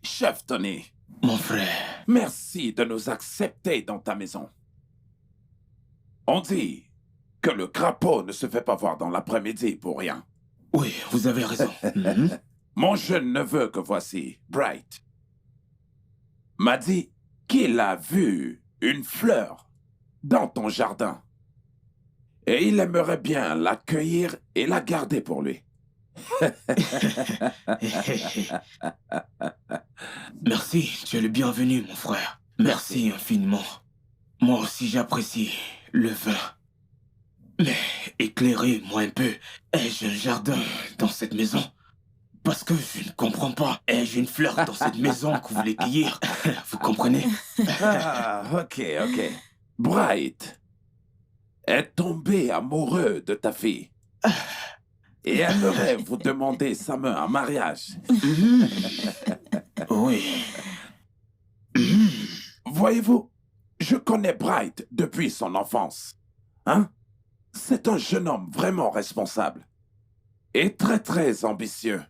Chef Tony, Mon frère. merci de nous accepter dans ta maison. On dit que le crapaud ne se fait pas voir dans l'après-midi pour rien. Oui, vous avez raison. Mon jeune neveu que voici, Bright, m'a dit qu'il a vu une fleur dans ton jardin. Et il aimerait bien l'accueillir et la garder pour lui. Merci, tu es le bienvenu, mon frère. Merci infiniment. Moi aussi, j'apprécie le vin. Mais éclairez-moi un peu. Ai-je un jardin dans cette maison? Parce que je ne comprends pas. Ai-je une fleur dans cette maison que vous voulez cueillir? Vous comprenez? Ah, ok. Bright est tombé amoureux de ta fille et aimerait vous demander sa main en mariage. Oui. Voyez-vous, je connais Bright depuis son enfance. Hein? C'est un jeune homme vraiment responsable et très ambitieux.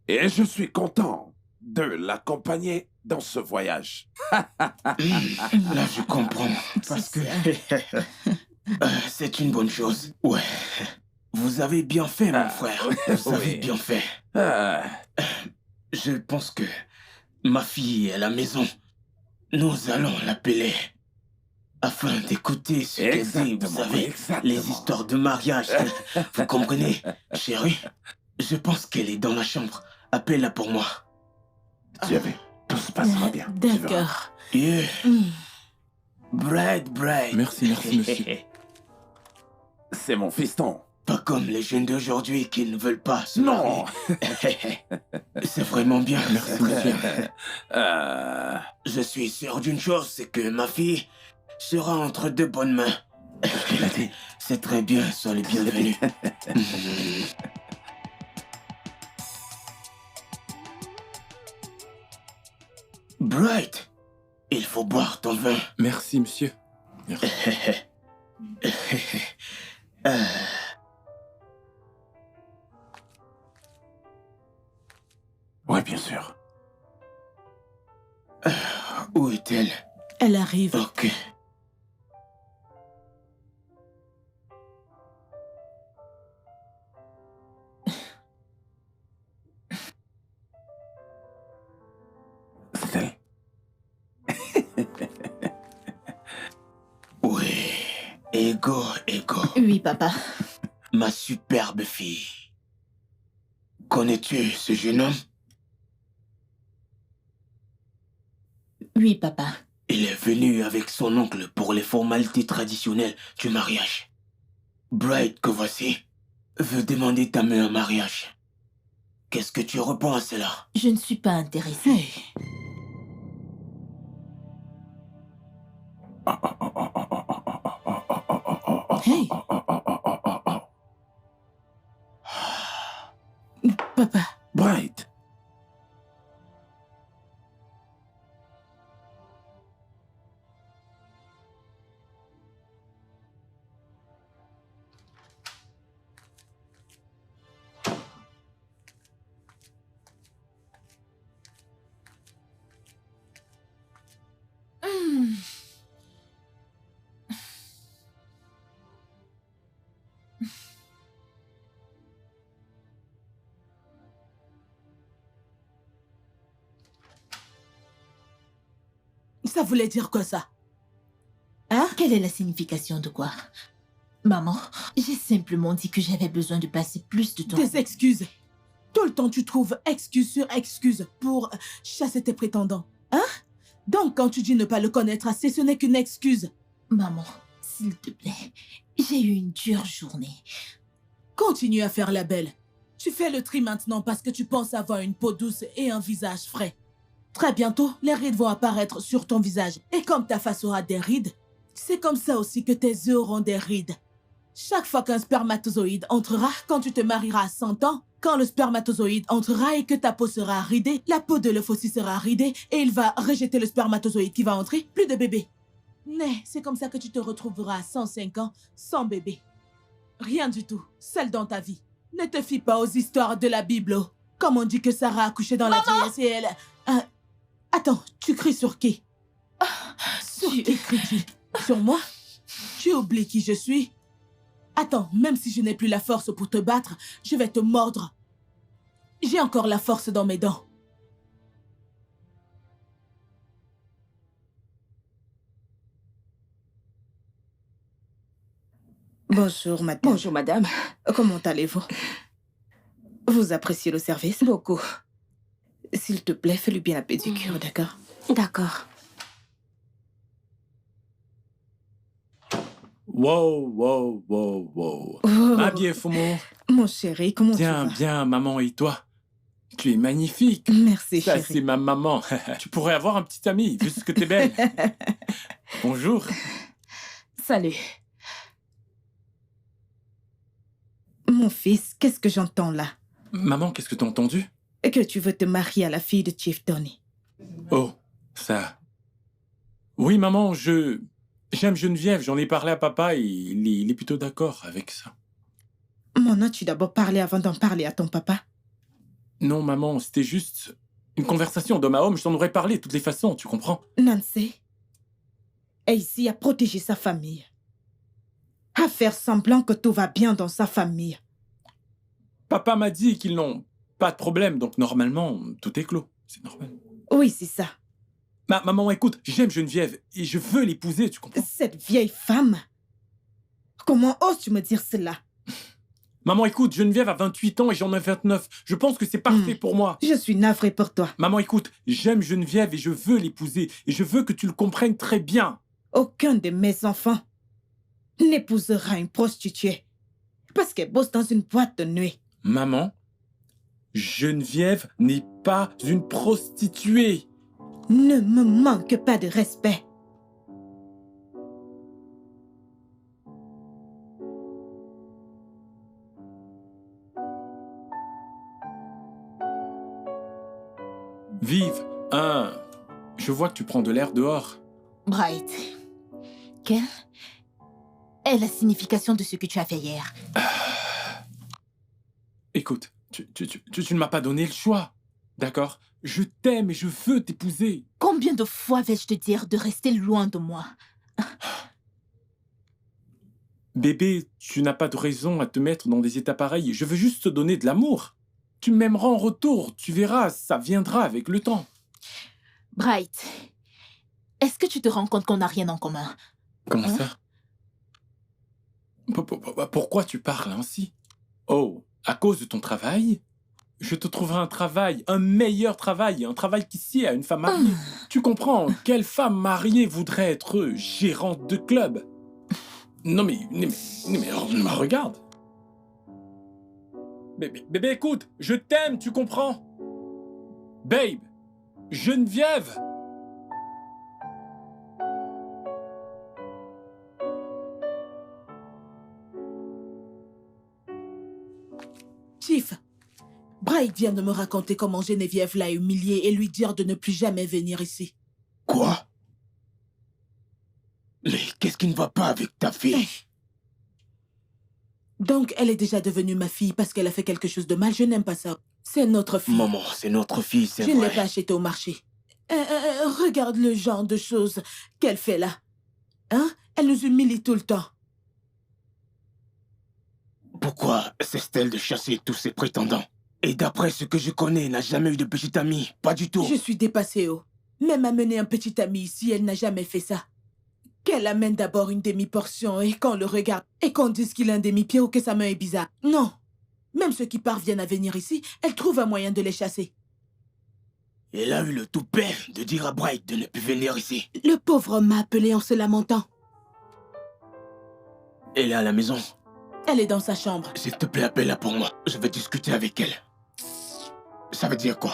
Et je suis content de l'accompagner dans ce voyage. Là, je comprends. Parce que c'est une bonne chose. Ouais. Vous avez bien fait, mon frère. Vous avez bien fait. Je pense que ma fille est à la maison. Nous allons l'appeler afin d'écouter ce qu'elle dit. Vous savez, les histoires de mariage. Vous comprenez, chérie? Je pense qu'elle est dans la chambre. Appelle-la pour moi. Tu as vu, tout se passera bien. D'accord. Yeah. Bright. Merci, monsieur. C'est mon fiston. Pas comme les jeunes d'aujourd'hui qui ne veulent pas se Non. marier. C'est vraiment bien. Merci, monsieur. Je suis sûr d'une chose, c'est que ma fille sera entre de bonnes mains. C'est très bien, sois le bienvenu. Bright, il faut boire ton vin. Merci, monsieur. Merci. Oui, bien sûr. Où est-elle? Elle arrive. Ok. C'est elle. Oui. Ego. Oui, papa. Ma superbe fille. Connais-tu ce jeune homme? Oui, papa. Il est venu avec son oncle pour les formalités traditionnelles du mariage. Bright, que voici, veut demander ta main en mariage. Qu'est-ce que tu réponds à cela? Je ne suis pas intéressée. Hey. Papa. Bright. Ça voulait dire quoi, ça? Hein? Quelle est la signification de quoi? Maman, j'ai simplement dit que j'avais besoin de passer plus de temps. Des excuses. Tout le temps, tu trouves excuse sur excuse pour chasser tes prétendants. Hein? Donc, quand tu dis ne pas le connaître assez, ce n'est qu'une excuse. Maman, s'il te plaît, j'ai eu une dure journée. Continue à faire la belle. Tu fais le tri maintenant parce que tu penses avoir une peau douce et un visage frais. Très bientôt, les rides vont apparaître sur ton visage. Et comme ta face aura des rides, c'est comme ça aussi que tes yeux auront des rides. Chaque fois qu'un spermatozoïde entrera, quand tu te marieras à 100 ans, quand le spermatozoïde entrera et que ta peau sera ridée, la peau de l'œuf aussi sera ridée et il va rejeter le spermatozoïde qui va entrer, plus de bébé. Mais c'est comme ça que tu te retrouveras à 105 ans sans bébé. Rien du tout, seul dans ta vie. Ne te fie pas aux histoires de la Bible. Comme on dit que Sarah a accouché dans la vieillesse et elle... Attends, tu cries sur qui? Sur qui cries-tu? Sur moi? Tu oublies qui je suis? Attends, même si je n'ai plus la force pour te battre, je vais te mordre. J'ai encore la force dans mes dents. Bonjour, madame. Bonjour, madame. Comment allez-vous? Vous appréciez le service? Beaucoup. S'il te plaît, fais-lui bien la pédicure, d'accord? D'accord. Wow, wow, wow, wow. Oh, Ah bien, Fumo. mon chéri, comment tu Bien, vas? bien, maman, et toi? Tu es magnifique. Merci, Ça, chéri. c'est ma maman. Tu pourrais avoir un petit ami, vu ce que t'es belle. Bonjour. Salut. Mon fils, qu'est-ce que j'entends là? Maman, qu'est-ce que t'as entendu? Que tu veux te marier à la fille de Chief Tony. Oh, ça... Oui, maman, j'aime Geneviève, j'en ai parlé à papa et il est plutôt d'accord avec ça. M'en as-tu d'abord parlé avant d'en parler à ton papa? Non, maman, c'était juste une conversation d'homme à homme, je t'en aurais parlé de toutes les façons, tu comprends? Nancy est ici à protéger sa famille. À faire semblant que tout va bien dans sa famille. Papa m'a dit qu'ils n'ont pas de problème, donc normalement, tout est clos. C'est normal. Oui, c'est ça. Maman, écoute, j'aime Geneviève et je veux l'épouser, tu comprends? Cette vieille femme. Comment oses-tu me dire cela? Maman, écoute, Geneviève a 28 ans et j'en ai 29. Je pense que c'est parfait pour moi. Je suis navrée pour toi. Maman, écoute, j'aime Geneviève et je veux l'épouser. Et je veux que tu le comprennes très bien. Aucun de mes enfants n'épousera une prostituée parce qu'elle bosse dans une boîte de nuit. Maman, Geneviève n'est pas une prostituée. Ne me manque pas de respect. Vive, je vois que tu prends de l'air dehors. Bright, quelle est la signification de ce que tu as fait hier? Écoute, tu ne m'as pas donné le choix. D'accord? Je t'aime et je veux t'épouser. Combien de fois vais-je te dire de rester loin de moi? Bébé, tu n'as pas de raison à te mettre dans des états pareils. Je veux juste te donner de l'amour. Tu m'aimeras en retour. Tu verras, ça viendra avec le temps. Bright, est-ce que tu te rends compte qu'on n'a rien en commun? Comment Hein? ça? Pourquoi tu parles ainsi? Oh, à cause de ton travail? Je te trouverai un travail, un meilleur travail, un travail qui sied à une femme mariée. Tu comprends? Quelle femme mariée voudrait être gérante de club? Non mais regarde. Bébé, écoute, je t'aime, tu comprends? Babe, Geneviève! Chief, Bright vient de me raconter comment Geneviève l'a humilié et lui dire de ne plus jamais venir ici. Quoi? Mais qu'est-ce qui ne va pas avec ta fille? Donc, elle est déjà devenue ma fille parce qu'elle a fait quelque chose de mal. Je n'aime pas ça. C'est notre fille. Maman, c'est notre fille, c'est Je ne l'ai vrai. pas achetée au marché. Regarde le genre de choses qu'elle fait là. Hein? Elle nous humilie tout le temps. Pourquoi cesse-t-elle de chasser tous ses prétendants? Et d'après ce que je connais, elle n'a jamais eu de petite amie. Pas du tout. Je suis dépassée, oh. Même amener un petit ami ici, elle n'a jamais fait ça. Qu'elle amène d'abord une demi-portion et qu'on le regarde et qu'on dise qu'il a un demi-pied ou que sa main est bizarre. Non. Même ceux qui parviennent à venir ici, elle trouve un moyen de les chasser. Elle a eu le toupet de dire à Bright de ne plus venir ici. Le pauvre homme m'a appelé en se lamentant. Elle est à la maison. Elle est dans sa chambre. S'il te plaît, appelle-la pour moi. Je vais discuter avec elle. Ça veut dire quoi?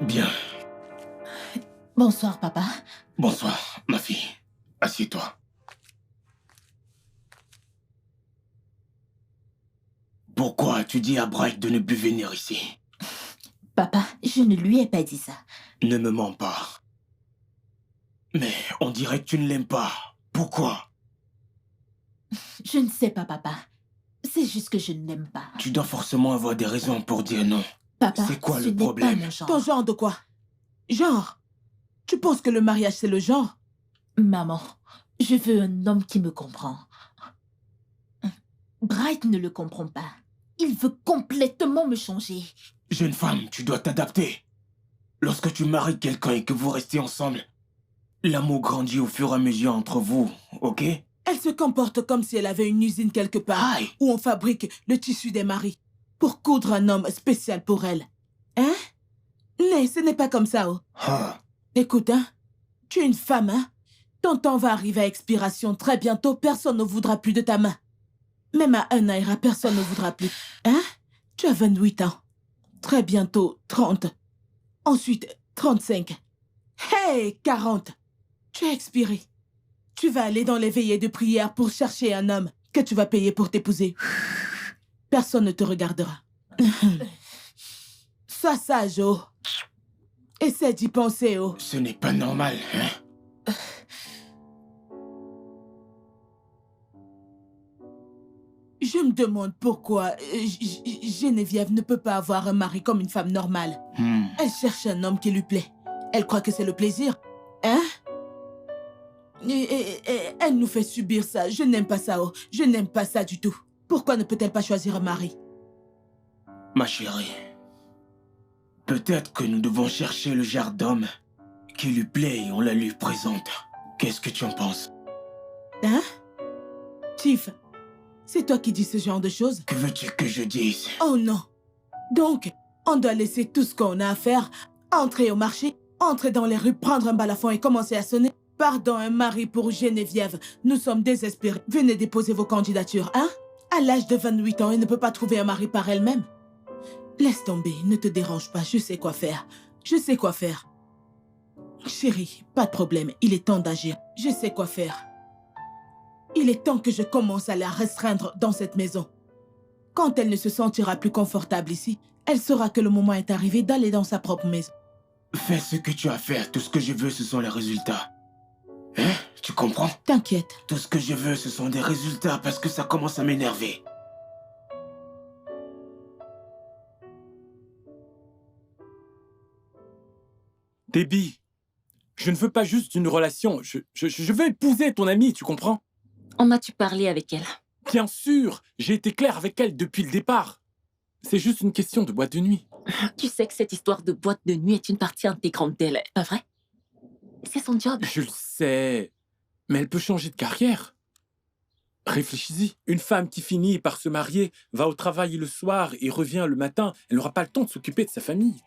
Bien. Bonsoir, papa. Bonsoir, ma fille. Assieds-toi. Pourquoi as-tu dit à Bright de ne plus venir ici? Papa, je ne lui ai pas dit ça. Ne me mens pas. Mais on dirait que tu ne l'aimes pas. Pourquoi? Je ne sais pas, papa. C'est juste que je ne l'aime pas. Tu dois forcément avoir des raisons pour dire non. Papa, C'est quoi ce le n'est problème? pas mon genre. Ton genre de quoi? Genre? Tu penses que le mariage, c'est le genre? Maman, je veux un homme qui me comprend. Bright ne le comprend pas. Il veut complètement me changer. Jeune femme, tu dois t'adapter. Lorsque tu maries quelqu'un et que vous restez ensemble, l'amour grandit au fur et à mesure entre vous, ok? Elle se comporte comme si elle avait une usine quelque part Aïe. où on fabrique le tissu des maris pour coudre un homme spécial pour elle. Hein? Mais ce n'est pas comme ça, oh. Ah. Écoute, hein, tu es une femme, hein? Ton temps va arriver à expiration très bientôt, personne ne voudra plus de ta main. Même à un naira, personne ne voudra plus. Hein? Tu as 28 ans. Très bientôt, 30. Ensuite, 35. Hey, 40. Tu as expiré. Tu vas aller dans les veillées de prière pour chercher un homme que tu vas payer pour t'épouser. Personne ne te regardera. Sois sage, oh. Essaie d'y penser, oh. Ce n'est pas normal, hein? Je me demande pourquoi Geneviève ne peut pas avoir un mari comme une femme normale. Elle cherche un homme qui lui plaît. Elle croit que c'est le plaisir. Hein? Et elle nous fait subir ça. Je n'aime pas ça, oh. Je n'aime pas ça du tout. Pourquoi ne peut-elle pas choisir un mari? Ma chérie, peut-être que nous devons chercher le genre d'homme qui lui plaît et on la lui présente. Qu'est-ce que tu en penses? Hein? Tiff, c'est toi qui dis ce genre de choses? Que veux-tu que je dise? Oh non. Donc, on doit laisser tout ce qu'on a à faire, entrer au marché, entrer dans les rues, prendre un balafon et commencer à sonner. Pardon, un mari pour Geneviève. Nous sommes désespérés. Venez déposer vos candidatures, hein? À l'âge de 28 ans, elle ne peut pas trouver un mari par elle-même. Laisse tomber, ne te dérange pas, je sais quoi faire. Je sais quoi faire. Chérie, pas de problème, il est temps d'agir. Je sais quoi faire. Il est temps que je commence à la restreindre dans cette maison. Quand elle ne se sentira plus confortable ici, elle saura que le moment est arrivé d'aller dans sa propre maison. Fais ce que tu as à faire. Tout ce que je veux, ce sont les résultats. Hein? Tu comprends? T'inquiète. Tout ce que je veux, ce sont des résultats parce que ça commence à m'énerver. Déby, je ne veux pas juste une relation. Je veux épouser ton amie, tu comprends? En as-tu parlé avec elle? Bien sûr, j'ai été clair avec elle depuis le départ. C'est juste une question de boîte de nuit. Tu sais que cette histoire de boîte de nuit est une partie intégrante d'elle, pas vrai? C'est son job. Je le sais, mais elle peut changer de carrière. Réfléchis-y. Une femme qui finit par se marier, va au travail le soir et revient le matin, elle n'aura pas le temps de s'occuper de sa famille.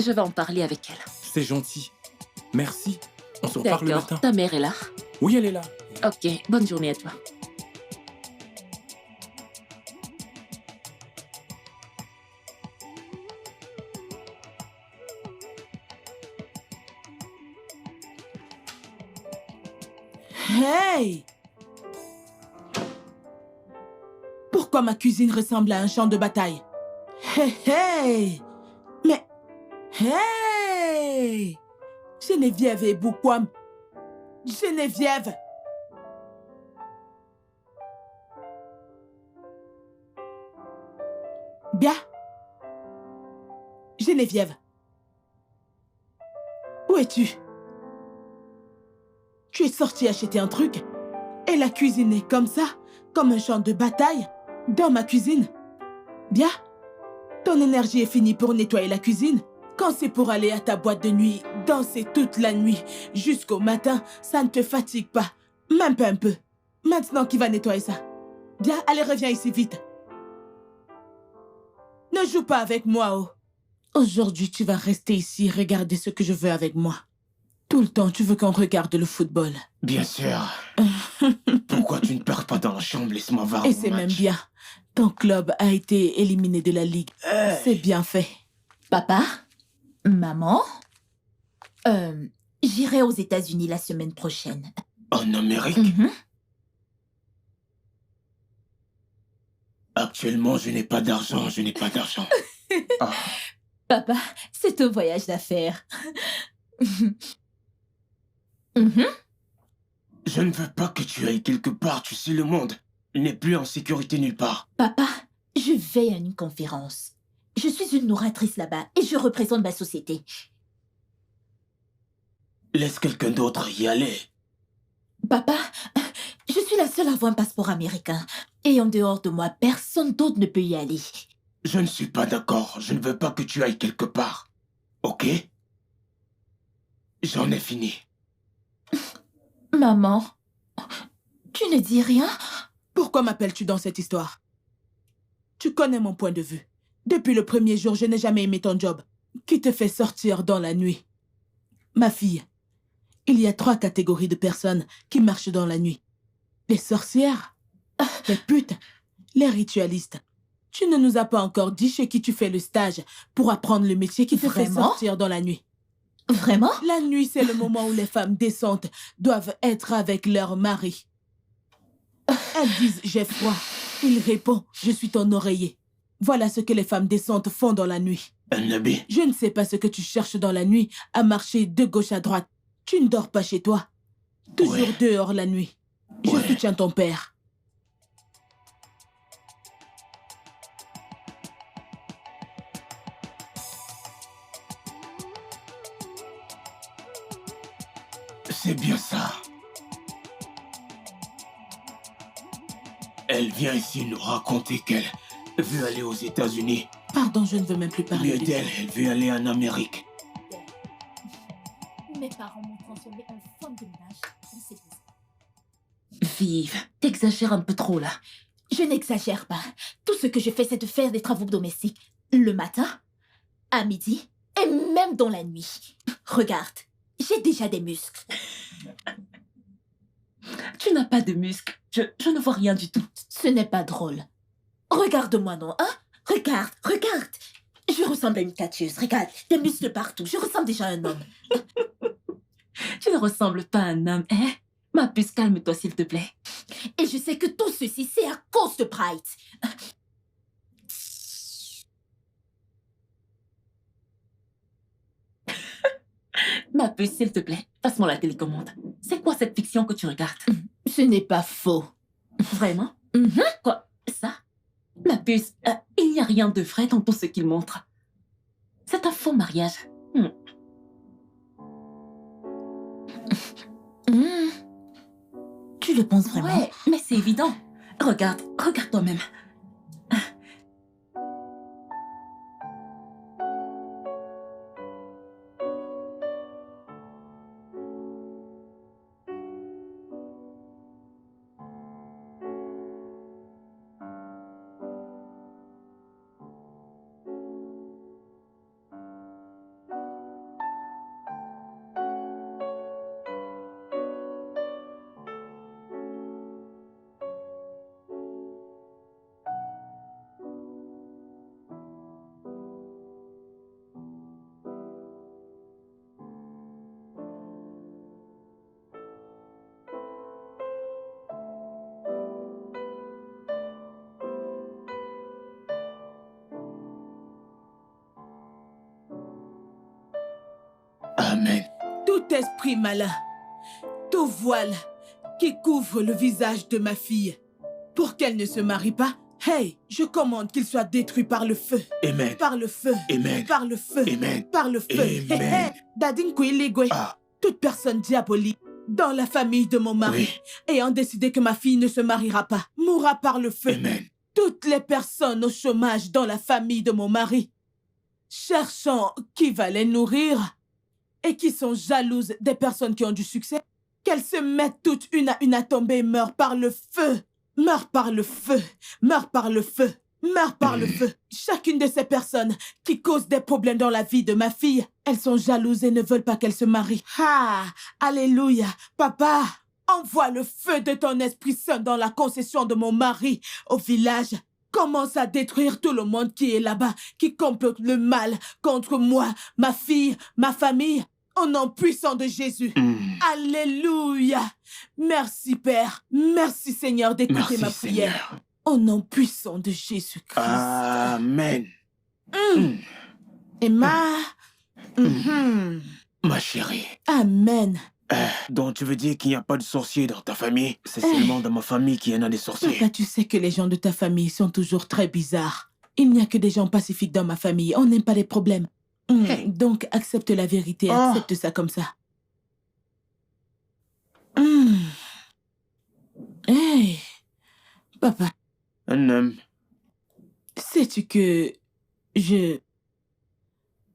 Je vais en parler avec elle. C'est gentil. Merci. On se reparle le D'accord. matin. Ta mère est là? Oui, elle est là. Ok, bonne journée à toi. Hey! Pourquoi ma cuisine ressemble à un champ de bataille? Hey, hey! Mais... Hey! Geneviève et Boukwam. Geneviève! Bien. Geneviève. Où es-tu? Tu es sortie acheter un truc et la cuisine est comme ça, comme un champ de bataille, dans ma cuisine. Bien. Ton énergie est finie pour nettoyer la cuisine. Quand c'est pour aller à ta boîte de nuit, danser toute la nuit, jusqu'au matin, ça ne te fatigue pas. Même pas un peu. Maintenant, qui va nettoyer ça? Bien, allez, reviens ici vite. Ne joue pas avec moi, oh. Aujourd'hui, tu vas rester ici et regarder ce que je veux avec moi. Tout le temps, tu veux qu'on regarde le football. Bien sûr. Pourquoi tu ne pars pas dans la chambre? Laisse-moi voir Et mon c'est match. même bien. Ton club a été éliminé de la Ligue. C'est bien fait. Papa, maman, j'irai aux États-Unis la semaine prochaine. En Amérique? Mhm. Actuellement, je n'ai pas d'argent, je n'ai pas d'argent. Ah, Papa, c'est un voyage d'affaires. Mhm. je ne veux pas que tu ailles quelque part, tu sais, le monde n'est plus en sécurité nulle part. Papa, je vais à une conférence. Je suis une nourritrice là-bas et je représente ma société. Laisse quelqu'un d'autre y aller. Papa, je suis la seule à avoir un passeport américain. Et en dehors de moi, personne d'autre ne peut y aller. Je ne suis pas d'accord, je ne veux pas que tu ailles quelque part. Ok? J'en ai fini. Maman, tu ne dis rien? Pourquoi m'appelles-tu dans cette histoire? Tu connais mon point de vue. Depuis le premier jour, je n'ai jamais aimé ton job. Qui te fait sortir dans la nuit? Ma fille, il y a 3 catégories de personnes qui marchent dans la nuit. Les sorcières, les putes, les ritualistes. Tu ne nous as pas encore dit chez qui tu fais le stage pour apprendre le métier qui te fait Vraiment? sortir dans la nuit. Vraiment? La nuit, c'est le moment où les femmes décentes doivent être avec leur mari. Elles disent « j'ai froid ». Il répond « je suis ton oreiller ». Voilà ce que les femmes décentes font dans la nuit. Un nabi. Je ne sais pas ce que tu cherches dans la nuit à marcher de gauche à droite. Tu ne dors pas chez toi. Toujours Ouais. dehors la nuit. Je Ouais. soutiens ton père. C'est bien ça. Elle vient ici nous raconter qu'elle veut aller aux États-Unis. Pardon, je ne veux même plus parler Mieux de d'elle, elle veut aller en Amérique. Mes parents m'ont transformé en femme de ménage. Vive, t'exagères un peu trop là. Je n'exagère pas. Tout ce que je fais, c'est de faire des travaux domestiques. Le matin, à midi et même dans la nuit. Regarde, j'ai déjà des muscles. Tu n'as pas de muscles. Je ne vois rien du tout. Ce n'est pas drôle. Regarde-moi non, hein? Regarde, regarde. Je ressemble à une catcheuse. Regarde, des muscles partout. Je ressemble déjà à un homme. Tu ne ressembles pas à un homme, hein? Ma puce, calme-toi, s'il te plaît. Et je sais que tout ceci, c'est à cause de Bright. Ma puce, s'il te plaît, passe-moi la télécommande. C'est quoi cette fiction que tu regardes? Ce n'est pas faux. Vraiment? Mhm. Quoi? Ça? Ma puce, il n'y a rien de vrai dans tout ce qu'il montre. C'est un faux mariage. Hmm. Tu le penses vraiment? Ouais, mais c'est évident. Regarde toi-même. Amen. Tout esprit malin, tout voile qui couvre le visage de ma fille pour qu'elle ne se marie pas, hey, je commande qu'il soit détruit par le feu. Amen. Par le feu. Amen. Par le feu. Amen. Par le feu. Amen. Dadinkwilligwe. Ah, Toute personne diabolique dans la famille de mon mari ayant décidé que ma fille ne se mariera pas mourra par le feu. Amen. Toutes les personnes au chômage dans la famille de mon mari, cherchant qui va les nourrir et qui sont jalouses des personnes qui ont du succès, qu'elles se mettent toutes une à tomber et meurent par le feu. Meurent par le feu. Meurent par le feu. Meurt par le feu. Chacune de ces personnes qui causent des problèmes dans la vie de ma fille, elles sont jalouses et ne veulent pas qu'elle se marie. Ah, alléluia. Papa, envoie le feu de ton Esprit Saint dans la concession de mon mari au village. Commence à détruire tout le monde qui est là-bas, qui complote le mal contre moi, ma fille, ma famille, au nom puissant de Jésus. Alléluia. Merci, Père. Merci, Seigneur, d'écouter ma prière. Seigneur. Au nom puissant de Jésus-Christ. Amen. Emma. Ma chérie. Amen. Donc tu veux dire qu'il n'y a pas de sorcier dans ta famille? C'est seulement dans ma famille qu'il y en a des sorciers. Papa, tu sais que les gens de ta famille sont toujours très bizarres. Il n'y a que des gens pacifiques dans ma famille. On n'aime pas les problèmes. Donc, accepte la vérité. Accepte ça comme ça. Hey, papa. Un homme. Sais-tu que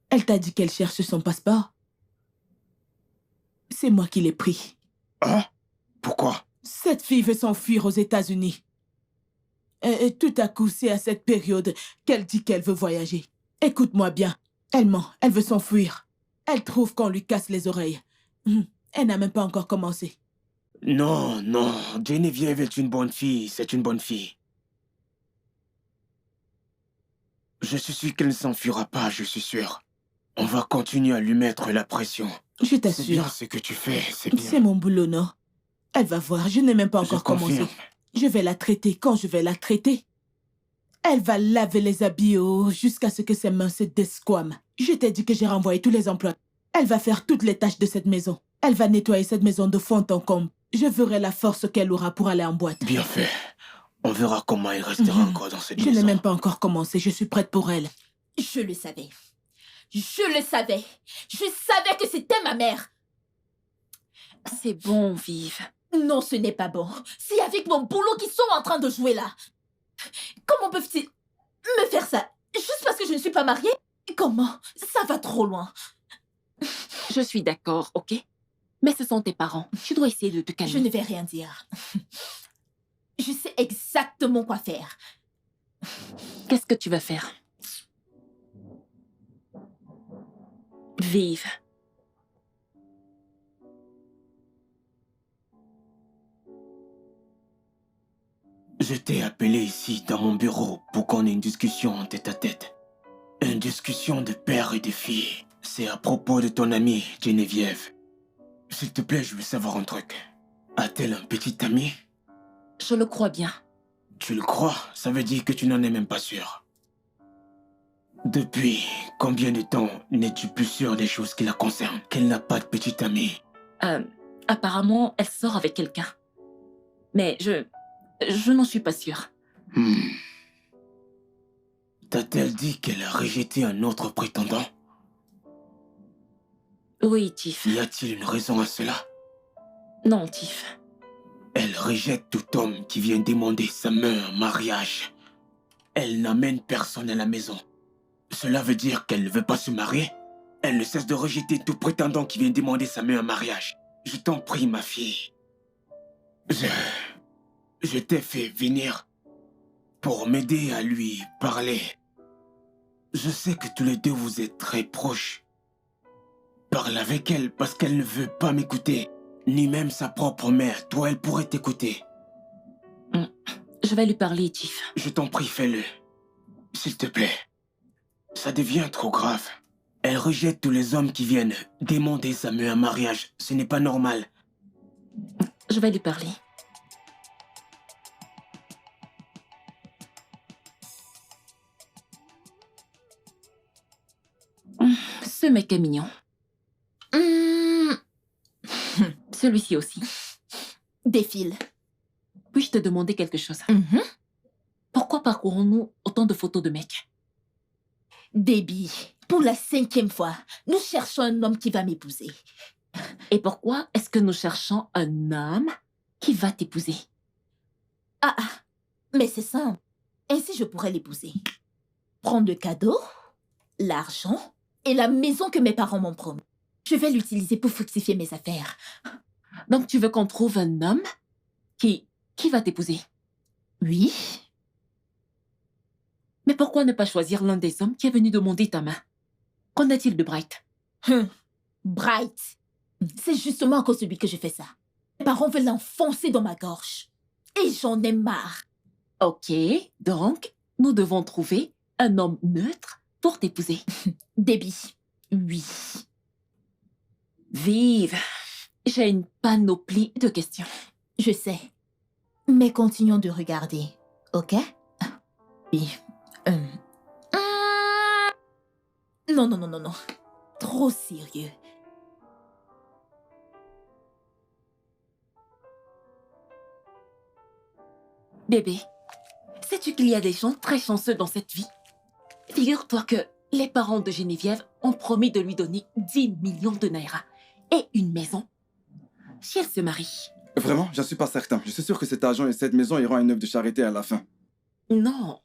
Elle t'a dit qu'elle cherche son passeport? C'est moi qui l'ai pris. Ah? Pourquoi? Cette fille veut s'enfuir aux États-Unis. Et tout à coup, c'est à cette période qu'elle dit qu'elle veut voyager. Écoute-moi bien. Elle ment. Elle veut s'enfuir. Elle trouve qu'on lui casse les oreilles. Elle n'a même pas encore commencé. Non, non. Geneviève est une bonne fille. C'est une bonne fille. Je suis sûr qu'elle ne s'enfuira pas, je suis sûr. On va continuer à lui mettre la pression. Je C'est bien t'assure. ce que tu fais, c'est bien. C'est mon boulot, non? Elle va voir. Je n'ai même pas encore commencé. confirme. Je vais la traiter quand je vais la traiter. Elle va laver les habits jusqu'à ce que ses mains se desquament. Je t'ai dit que j'ai renvoyé tous les emplois. Elle va faire toutes les tâches de cette maison. Elle va nettoyer cette maison de fond en comble. Je verrai la force qu'elle aura pour aller en boîte. Bien fait. On verra comment il restera encore dans cette Je maison. n'ai même pas encore commencé. Je suis prête pour elle. Je le savais. Je le savais. Je savais que c'était ma mère. C'est bon, Vive. Non, ce n'est pas bon. C'est avec mon boulot qu'ils sont en train de jouer là. Comment peuvent-ils me faire ça juste parce que je ne suis pas mariée? Comment? Ça va trop loin. Je suis d'accord, ok? Mais ce sont tes parents. Tu dois essayer de te calmer. Je ne vais rien dire. Je sais exactement quoi faire. Qu'est-ce que tu vas faire? Vive. Je t'ai appelé ici, dans mon bureau, pour qu'on ait une discussion en tête-à-tête. Une discussion de père et de fille. C'est à propos de ton amie, Geneviève. S'il te plaît, je veux savoir un truc. A-t-elle un petit ami? Je le crois bien. Tu le crois? Ça veut dire que tu n'en es même pas sûr. Depuis combien de temps n'es-tu plus sûr des choses qui la concernent? Qu'elle n'a pas de petit ami? Apparemment, elle sort avec quelqu'un. Mais je n'en suis pas sûre. T'a-t-elle dit qu'elle a rejeté un autre prétendant? Oui, Tiff. Y a-t-il une raison à cela? Non, Tiff. Elle rejette tout homme qui vient demander sa main en mariage. Elle n'amène personne à la maison. Cela veut dire qu'elle ne veut pas se marier? Elle ne cesse de rejeter tout prétendant qui vient demander sa main en mariage. Je t'en prie, ma fille. Je t'ai fait venir pour m'aider à lui parler. Je sais que tous les deux vous êtes très proches. Parle avec elle parce qu'elle ne veut pas m'écouter. Ni même sa propre mère. Toi, elle pourrait t'écouter. Je vais lui parler, Tiff. Je t'en prie, fais-le. S'il te plaît. Ça devient trop grave. Elle rejette tous les hommes qui viennent demander sa main en mariage. Ce n'est pas normal. Je vais lui parler. Ce mec est mignon. Celui-ci aussi. Défile. Puis-je te demander quelque chose? Pourquoi parcourons-nous autant de photos de mecs? Déby, pour la 5e fois, nous cherchons un homme qui va m'épouser. Et pourquoi est-ce que nous cherchons un homme qui va t'épouser? Mais c'est simple. Ainsi, je pourrais l'épouser. Prendre le cadeau, l'argent et la maison que mes parents m'ont promis. Je vais l'utiliser pour fructifier mes affaires. Donc tu veux qu'on trouve un homme qui va t'épouser? Oui. pourquoi ne pas choisir l'un des hommes qui est venu demander ta main? Qu'en est-il de Bright? Bright, c'est justement à cause de lui que je fais ça. Mes parents veulent l'enfoncer dans ma gorge. Et j'en ai marre. Ok, donc, nous devons trouver un homme neutre pour t'épouser. Debbie, Oui. Vive, j'ai une panoplie de questions. je sais. Mais continuons de regarder, ok? Oui. Non, non, non, non, non. Trop sérieux. Bébé, sais-tu qu'il y a des gens très chanceux dans cette vie? Figure-toi que les parents de Geneviève ont promis de lui donner 10 millions de naira et une maison si elle se marie. Vraiment, j'en suis pas certain. Je suis sûr que cet argent et cette maison iront à une œuvre de charité à la fin. Non,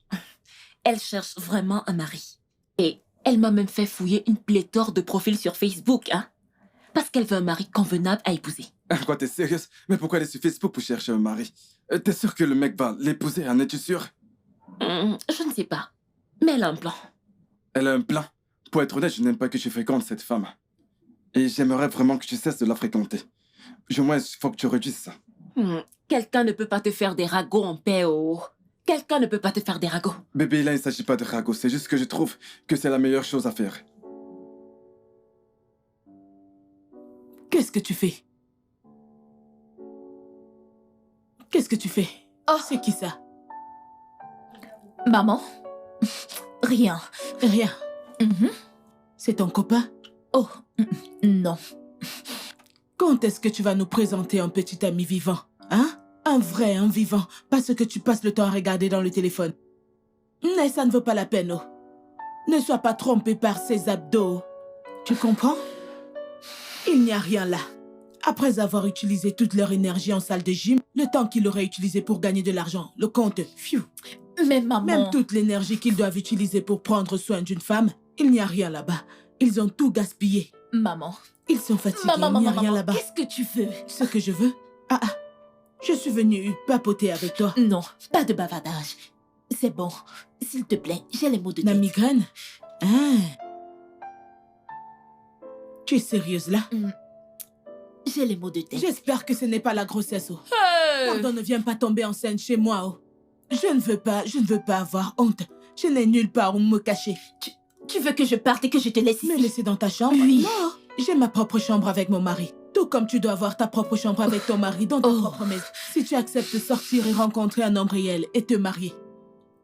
elle cherche vraiment un mari. Et elle m'a même fait fouiller une pléthore de profils sur Facebook, hein? Parce qu'elle veut un mari convenable à épouser. Quoi, t'es sérieuse? Mais pourquoi aller sur Facebook pour chercher un mari? T'es sûr que le mec va l'épouser, en es-tu sûr? Je ne sais pas, mais elle a un plan. Elle a un plan. Pour être honnête, je n'aime pas que tu fréquentes cette femme. Et j'aimerais vraiment que tu cesses de la fréquenter. Au moins, il faut que tu réduises ça. Quelqu'un ne peut pas te faire des ragots en paix, oh. Quelqu'un ne peut pas te faire des ragots. Bébé, là, il ne s'agit pas de ragot. C'est juste que je trouve que c'est la meilleure chose à faire. Qu'est-ce que tu fais? Qu'est-ce que tu fais? Oh. C'est qui ça? Maman? Rien. Rien. Mhm. C'est ton copain? Oh, non. Quand est-ce que tu vas nous présenter un petit ami vivant? Hein? Un vrai, un vivant. Pas ce que tu passes le temps à regarder dans le téléphone. Mais ça ne vaut pas la peine, oh. Ne sois pas trompé par ses abdos. Tu comprends? Il n'y a rien là. Après avoir utilisé toute leur énergie en salle de gym, le temps qu'ils auraient utilisé pour gagner de l'argent, le compte, pfiou. Mais maman... Même toute l'énergie qu'ils doivent utiliser pour prendre soin d'une femme, il n'y a rien là-bas. Ils ont tout gaspillé. Maman... Ils sont fatigués, Maman, il n'y a maman, rien maman, là-bas. qu'est-ce que tu veux? Ce que je veux? Je suis venue papoter avec toi. Non, pas de bavardage. C'est bon. S'il te plaît, j'ai les mots de La tête. migraine? Ah. Tu es sérieuse là? J'ai les mots de tête. J'espère que ce n'est pas la grossesse, oh. Pardon, ne viens pas tomber enceinte chez moi, oh. Je ne veux pas avoir honte. Je n'ai nulle part où me cacher. Tu veux que je parte et que je te laisse Me ici? laisser dans ta chambre? Oui. Non, j'ai ma propre chambre avec mon mari. Tout comme tu dois avoir ta propre chambre avec ton mari dans ta propre maison. Si tu acceptes de sortir et rencontrer un homme réel et te marier,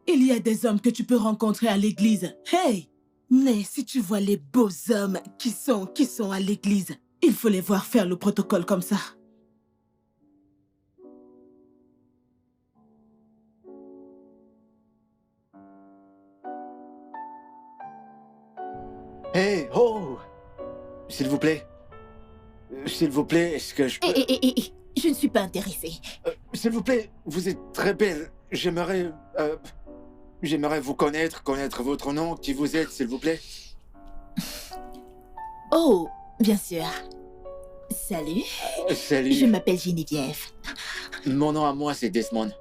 il y a des hommes que tu peux rencontrer à l'église. Hey! Mais si tu vois les beaux hommes qui sont à l'église, il faut les voir faire le protocole comme ça. Hey, oh! S'il vous plaît. S'il vous plaît, est-ce que je peux... Je ne suis pas intéressée. S'il vous plaît, vous êtes très belle. J'aimerais vous connaître votre nom, qui vous êtes, s'il vous plaît. Oh, bien sûr. Salut. Salut. Je m'appelle Geneviève. Mon nom à moi, c'est Desmond.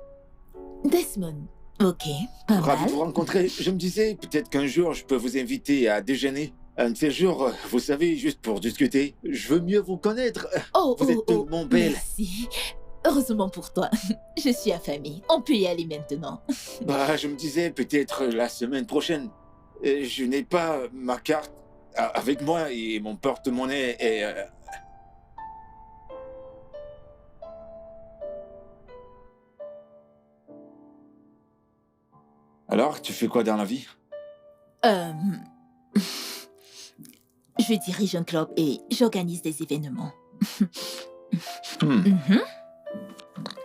Desmond. Ok, pas Ravi mal. de vous rencontrer. Je me disais, peut-être qu'un jour, je peux vous inviter à déjeuner. Un de ces jours, vous savez, juste pour discuter. Je veux mieux vous connaître. Vous êtes tellement belle. Merci. Heureusement pour toi, je suis affamée. On peut y aller maintenant. Bah, je me disais, peut-être la semaine prochaine. Je n'ai pas ma carte avec moi et mon porte-monnaie est... Alors, tu fais quoi dans la vie? Je dirige un club et j'organise des événements.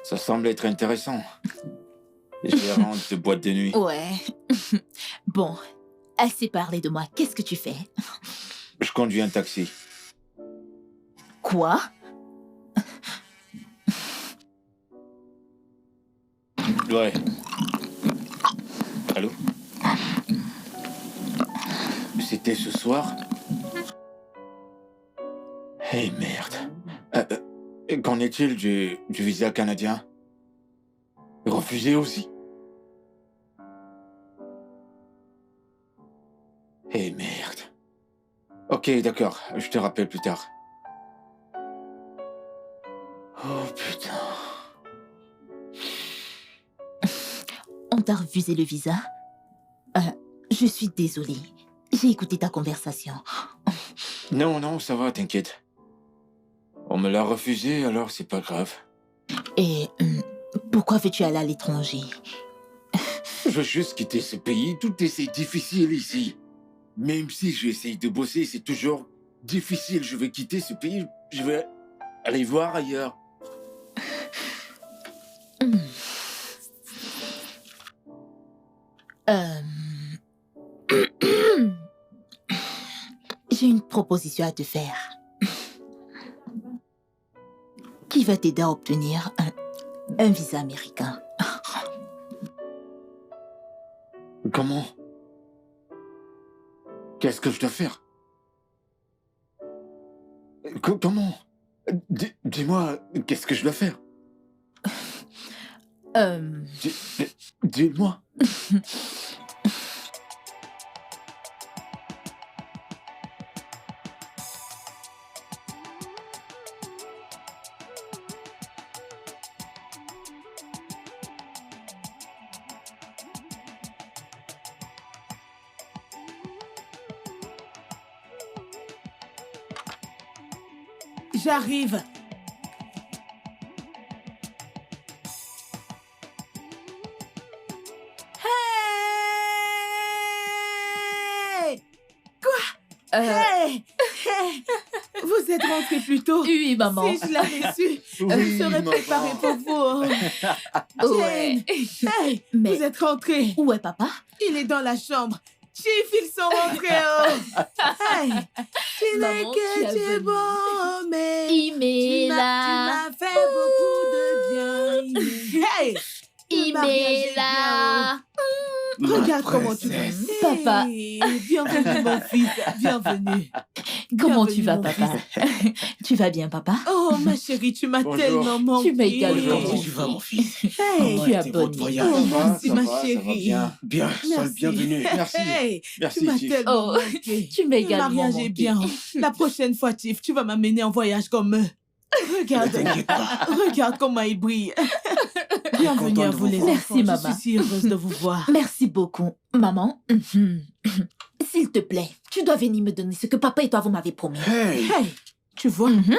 Ça semble être intéressant. Gérante de boîte de nuit. Ouais. Bon, assez parlé de moi. Qu'est-ce que tu fais? Je conduis un taxi. Quoi? Ouais. Allô? C'était ce soir? Hey, merde. Qu'en est-il du visa canadien? Refusé aussi? Eh merde. Ok, d'accord, je te rappelle plus tard. Oh putain. On t'a refusé le visa? Je suis désolée. J'ai écouté ta conversation. Non, non, ça va, t'inquiète. On me l'a refusé, alors c'est pas grave. Et pourquoi veux-tu aller à l'étranger? Je veux juste quitter ce pays, tout est si difficile ici. Même si j'essaye de bosser, c'est toujours difficile. Je vais quitter ce pays, je vais aller voir ailleurs. J'ai une proposition à te faire. Qui va t'aider à obtenir un visa américain? Comment? Qu'est-ce que je dois faire? Comment? Dis-moi, qu'est-ce que je dois faire? Dis-moi. J'arrive. Hey! Quoi? Hey! Hey! Vous êtes rentré plus tôt? Oui, maman. Si je l'avais su, je serais préparée pour vous. Ouais. Hey! Mais- Vous êtes rentré. Où est papa? Il est dans la chambre. Chief, ils sont rentrés. Oh. Hey! Tu n'es Maman, tu que as tu es venu. bon, mais Il tu m'as fait beaucoup de bien. Hey! Le mariage est là. bien. Regarde comment tu vas. princesse. Papa. Hey, bienvenue mon fils, bienvenue. Comment Bienvenue, tu vas, mon papa? Tu vas bien, papa? Oh ma chérie, tu m'as Bonjour. tellement manqué. Tu m'as également Comment manqué. tu vas, mon fils? Hey! Comment tu as était bonne votre nuit. voyage? Oh, merci ça ma va, ça va chérie. bien. Bien, sois le Merci. bienvenu. Merci. Hey, Merci, tu m'as Chief. tellement Oh, manqué. tu m'as Le également mariage manqué. est bien. La prochaine fois, Tiff, tu vas m'amener en voyage comme eux. Ne Regarde, t'inquiète pas. regarde comment il brille. Bienvenue content à de vous vous les voir. enfants. Merci, Je maman. suis si heureuse de vous voir. Merci beaucoup. Maman, s'il te plaît, tu dois venir me donner ce que papa et toi vous m'avez promis. Hey! Hey, tu vois, Mhm.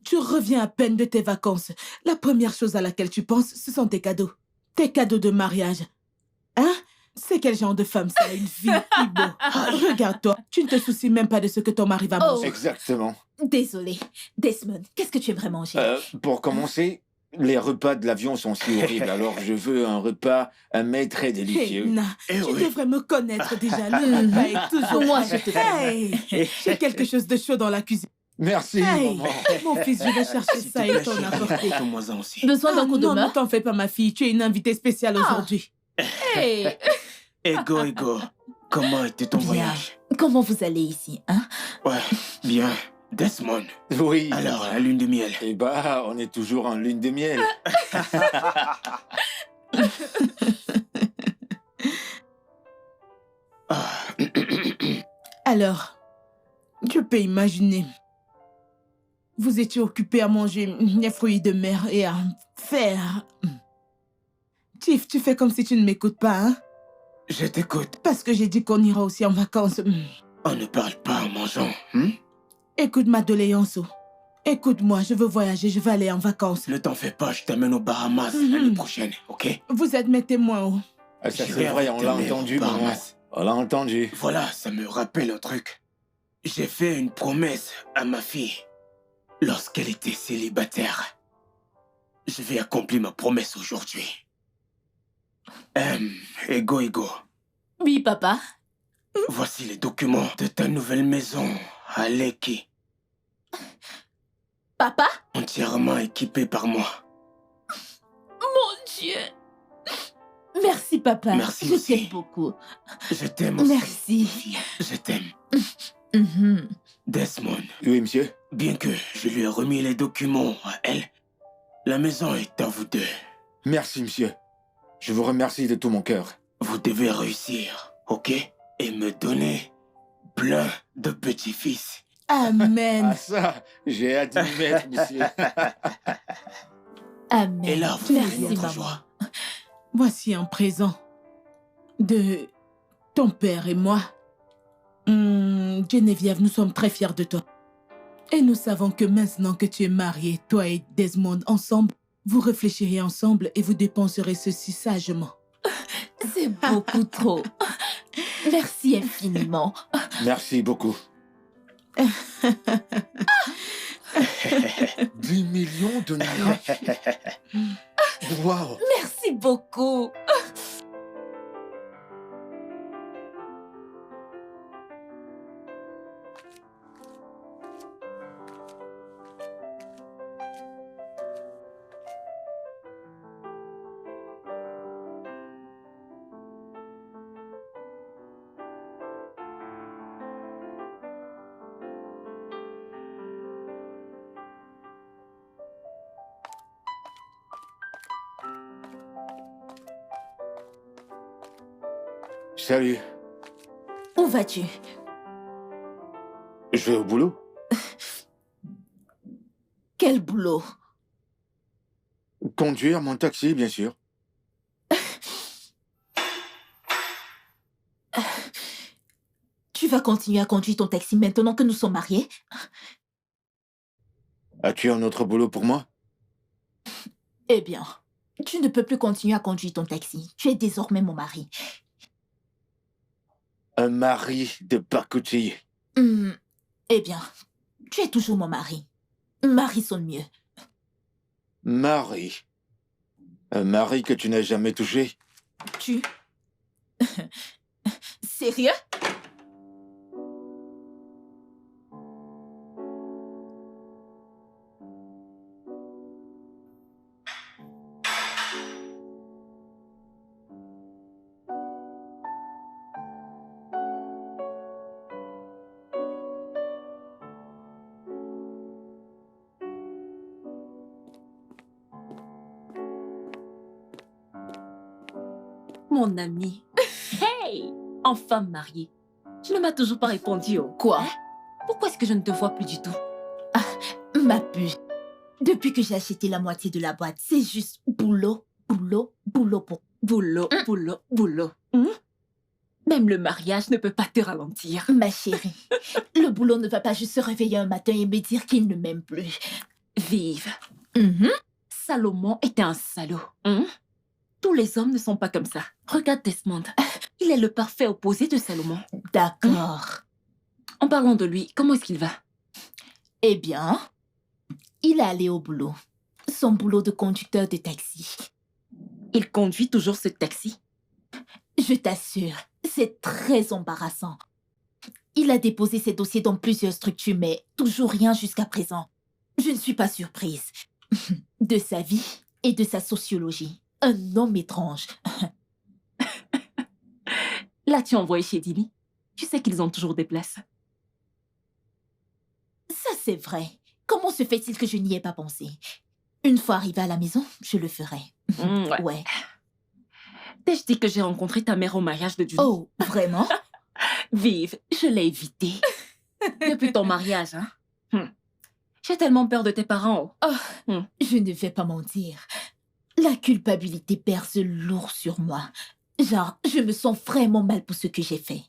tu reviens à peine de tes vacances. La première chose à laquelle tu penses, ce sont tes cadeaux. Tes cadeaux de mariage. Hein? C'est quel genre de femme ça, une fille Ibo? Regarde-toi, tu ne te soucies même pas de ce que ton mari va Oh. manger. Exactement. Désolée. Desmond, qu'est-ce que tu aimerais manger? Pour commencer, les repas de l'avion sont si horribles, alors je veux un repas, mais très Hey, délicieux. Na, Eh tu oui. devrais me connaître déjà. Le repas est toujours Moi, prêt. je te connais. Hey, j'ai quelque chose de chaud dans la cuisine. Merci, Hey, maman. mon fils, je vais chercher S'il te ça et plaît, t'en chérie, apporter. apporte-moi-en aussi. Besoin d'un coup de non, ne main? t'en fais pas, ma fille. Tu es une invitée spéciale aujourd'hui. Hey. Ego. Comment était ton Bien. voyage? Comment vous allez ici, hein? Ouais, bien. Desmond. Oui. Alors, la lune de miel. Eh bah, on est toujours en lune de miel. Ah, Alors, tu peux imaginer. Vous étiez occupé à manger les fruits de mer et à faire. Tiff, tu fais comme si tu ne m'écoutes pas, hein? je t'écoute. Parce que j'ai dit qu'on ira aussi en vacances. On ne parle pas en mangeant. Écoute ma doléance. Écoute-moi, je veux voyager, je veux aller en vacances. Ne t'en fais pas, je t'amène aux Bahamas Mhm. l'année prochaine, ok? Vous êtes mes témoins. Oh. Ah, ça, c'est J'irai vrai, avec on ta l'a mère entendu, aux maman. Bahamas. On l'a entendu. Voilà, ça me rappelle un truc. J'ai fait une promesse à ma fille lorsqu'elle était célibataire. Je vais accomplir ma promesse aujourd'hui. Ego. Oui, papa. Voici les documents de ta nouvelle maison à Lekki, Papa? entièrement équipée par moi. Mon Dieu. Merci, papa. Merci Je aussi. t'aime beaucoup. Je t'aime aussi. Merci. Je t'aime. Mhm. Desmond, Oui, monsieur. bien que je lui ai remis les documents à elle, la maison est à vous deux. Merci, monsieur. Je vous remercie de tout mon cœur. Vous devez réussir, ok? Et me donner plein de petits-fils. Amen. Ah ça, j'ai hâte d'y mettre, monsieur. Amen. Et là, vous Merci, faites notre maman. joie. Voici un présent de ton père et moi. Geneviève, nous sommes très fiers de toi. Et nous savons que maintenant que tu es mariée, toi et Desmond ensemble, vous réfléchirez ensemble et vous dépenserez ceci sagement. C'est beaucoup trop. Merci infiniment. Merci beaucoup. 10 millions de naira. Waouh. Merci beaucoup. Salut. Où vas-tu? Je vais au boulot. Quel boulot? Conduire mon taxi, bien sûr. Tu vas continuer à conduire ton taxi maintenant que nous sommes mariés? As-tu un autre boulot pour moi? Eh bien, tu ne peux plus continuer à conduire ton taxi. Tu es désormais mon mari. Un mari de pacotille. Eh bien, tu es toujours mon mari. Mari sonne mieux. Mari. Un mari que tu n'as jamais touché. Tu... Sérieux? Mon ami. Hey! Enfin mariée. Tu ne m'as toujours pas répondu, oh. Quoi? Pourquoi est-ce que je ne te vois plus du tout? Ma puce. Depuis que j'ai acheté la moitié de la boîte, c'est juste boulot, boulot, boulot pour... Boulot, boulot, boulot. Même le mariage ne peut pas te ralentir. Ma chérie, le boulot ne va pas juste se réveiller un matin et me dire qu'il ne m'aime plus. Vive. Mhm. Salomon était un salaud. Tous les hommes ne sont pas comme ça. Regarde Desmond. Il est le parfait opposé de Salomon. D'accord. En parlant de lui, comment est-ce qu'il va? Eh bien, il est allé au boulot. Son boulot de conducteur de taxi. Il conduit toujours ce taxi. Je t'assure, c'est très embarrassant. Il a déposé ses dossiers dans plusieurs structures, mais toujours rien jusqu'à présent. Je ne suis pas surprise. De sa vie et de sa sociologie. Un homme étrange. Là, tu as envoyé chez Dini. Tu sais qu'ils ont toujours des places. Ça, c'est vrai. Comment se fait-il que je n'y ai pas pensé? Une fois arrivé à la maison, je le ferai. Ouais. Ouais. T'ai-je dit que j'ai rencontré ta mère au mariage de Julie? Oh, vraiment? Vive, je l'ai évité. Depuis ton mariage, hein? J'ai tellement peur de tes parents. Oh, je ne vais pas mentir. La culpabilité pèse lourd sur moi. Genre, je me sens vraiment mal pour ce que j'ai fait.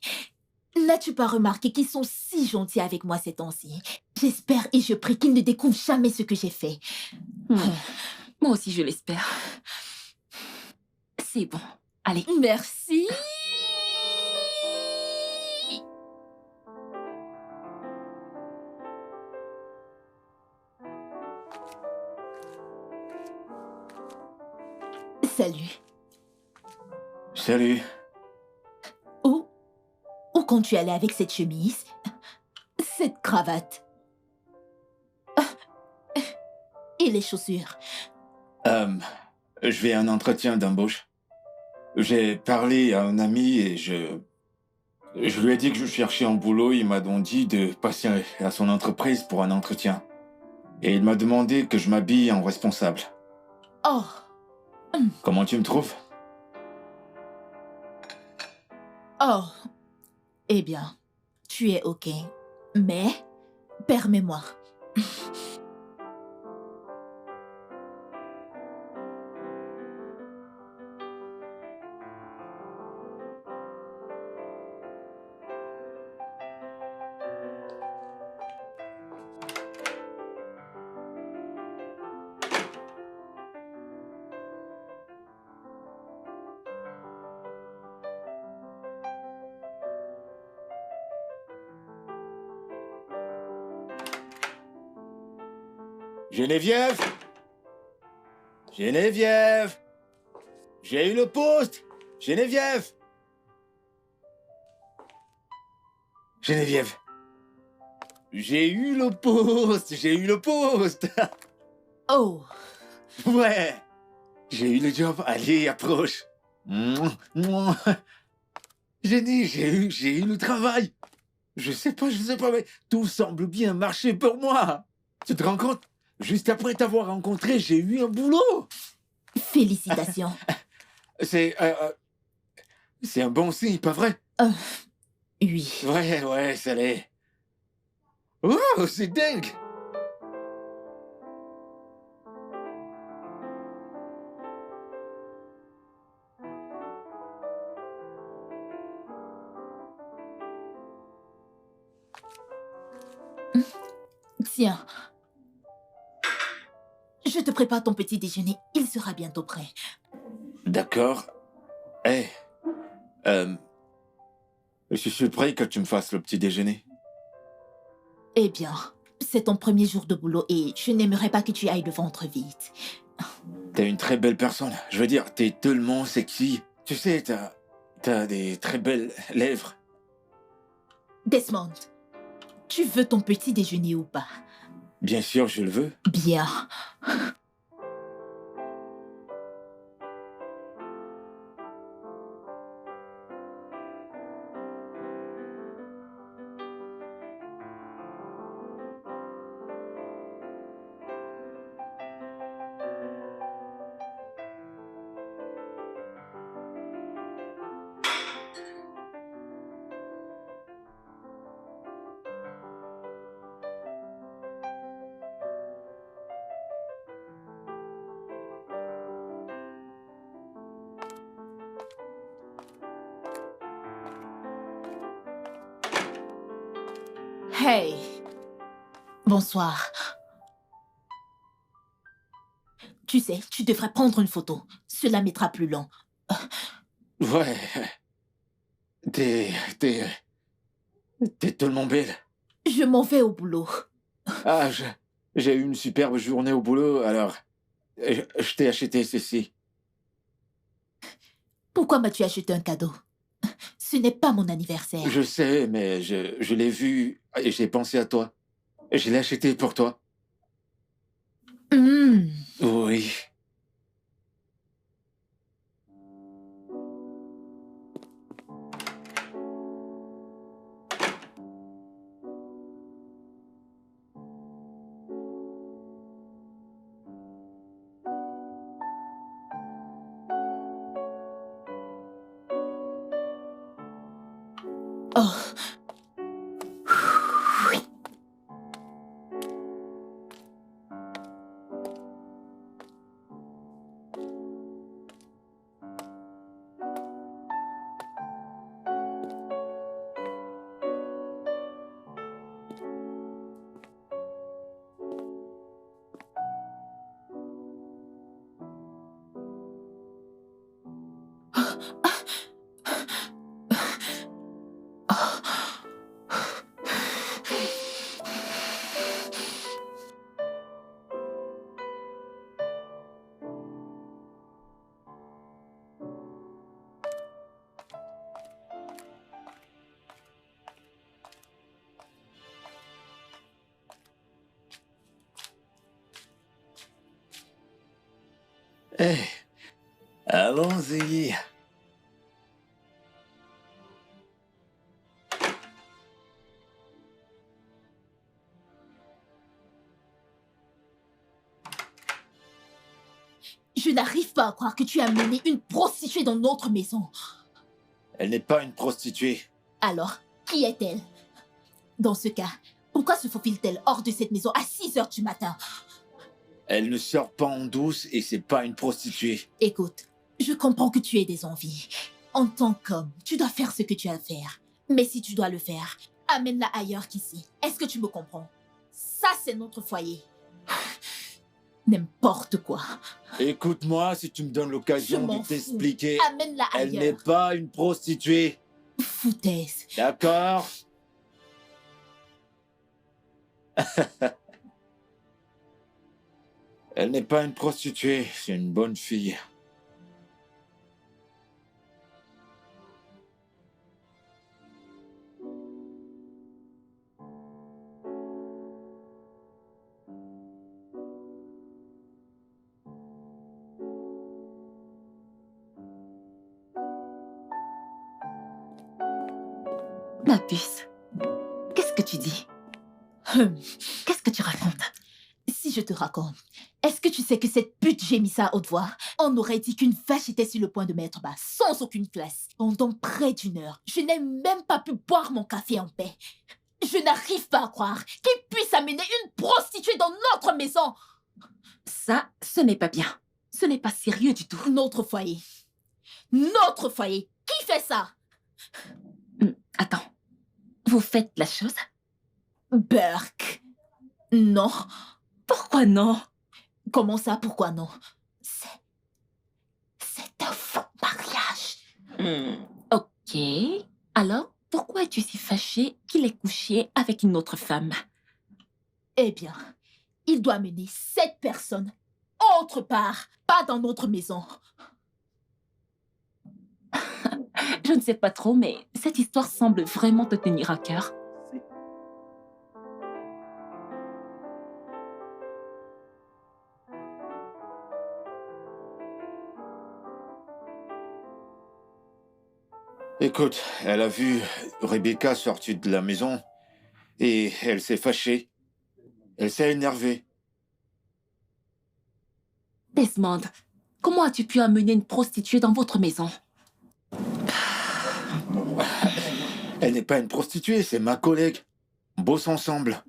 N'as-tu pas remarqué qu'ils sont si gentils avec moi ces temps-ci? J'espère et je prie qu'ils ne découvrent jamais ce que j'ai fait. Moi aussi, je l'espère. C'est bon. Allez. Merci. Salut. Salut. Où comptes-tu aller avec cette chemise? Cette cravate? Et les chaussures? Je vais à un entretien d'embauche. J'ai parlé à un ami et je lui ai dit que je cherchais un boulot. Il m'a donc dit de passer à son entreprise pour un entretien. Et il m'a demandé que je m'habille en responsable. Oh. Comment tu me trouves? Oh. Eh bien, tu tu es ok. Mais, permets-moi. Geneviève! Geneviève! J'ai eu le poste! Geneviève! Geneviève! J'ai eu le poste! J'ai eu le poste! Oh, Ouais! J'ai eu le job. Allez, approche! Jenny, j'ai eu le travail! Je sais pas, mais tout semble bien marcher pour moi! Tu te rends compte? Juste après t'avoir rencontré, j'ai eu un boulot! félicitations. C'est un bon signe, pas vrai? Oui. Ouais, ça l'est. Oh, c'est dingue! Tiens. Je te prépare ton petit déjeuner. Il sera bientôt prêt. D'accord. Hé, je suis surpris que tu me fasses le petit déjeuner. Eh bien, c'est ton premier jour de boulot et je n'aimerais pas que tu ailles le ventre vide. T'es une très belle personne. Je veux dire, t'es tellement sexy. Tu sais, t'as des très belles lèvres. Desmond, tu veux ton petit déjeuner ou pas? Bien sûr, je le veux. Bien. Hey. Bonsoir. Tu sais, tu devrais prendre une photo. Cela mettra plus long. Ouais. T'es tellement belle. Je m'en vais au boulot. Ah, j'ai eu une superbe journée au boulot, alors je t'ai acheté ceci. Pourquoi m'as-tu acheté un cadeau? Ce n'est pas mon anniversaire. Je sais, mais je l'ai vu et j'ai pensé à toi. Je l'ai acheté pour toi. Oui. Oh. Eh, allons-y. Je n'arrive pas à croire que tu as amené une prostituée dans notre maison. Elle n'est pas une prostituée. Alors, qui est-elle? Dans ce cas, pourquoi se faufile-t-elle hors de cette maison à 6 heures du matin? Elle ne sort pas en douce et c'est pas une prostituée. Écoute, je comprends que tu aies des envies. En tant qu'homme, tu dois faire ce que tu as à faire. Mais si tu dois le faire, amène-la ailleurs qu'ici. Est-ce que tu me comprends? Ça, c'est notre foyer. N'importe quoi. Écoute-moi, si tu me donnes Je l'occasion m'en de fous. t'expliquer, Amène-la elle n'est ailleurs. pas une prostituée. Foutaise. D'accord? Elle n'est pas une prostituée, c'est une bonne fille. Ma puce, qu'est-ce que tu dis? Qu'est-ce que tu racontes? Si je te raconte, est-ce que tu sais que cette pute gémit ça à haute voix? On aurait dit qu'une vache était sur le point de mettre bas, sans aucune classe. Pendant près d'1 heure, je n'ai même pas pu boire mon café en paix. Je n'arrive pas à croire qu'il puisse amener une prostituée dans notre maison. Ça, ce n'est pas bien. Ce n'est pas sérieux du tout. Notre foyer. Notre foyer. Qui fait ça? Attends, vous faites la chose? Burke. Non. Pourquoi non? Comment ça, pourquoi non? C'est un faux mariage. Ok. Alors, pourquoi es-tu si fâché qu'il ait couché avec une autre femme? Eh bien, il doit mener cette personne autre part, pas dans notre maison. Je ne sais pas trop, mais cette histoire semble vraiment te tenir à cœur. Écoute, elle a vu Rebecca sortir de la maison et elle s'est fâchée. Elle s'est énervée. Desmond, comment as-tu pu amener une prostituée dans votre maison? Elle n'est pas une prostituée, c'est ma collègue. On bosse ensemble.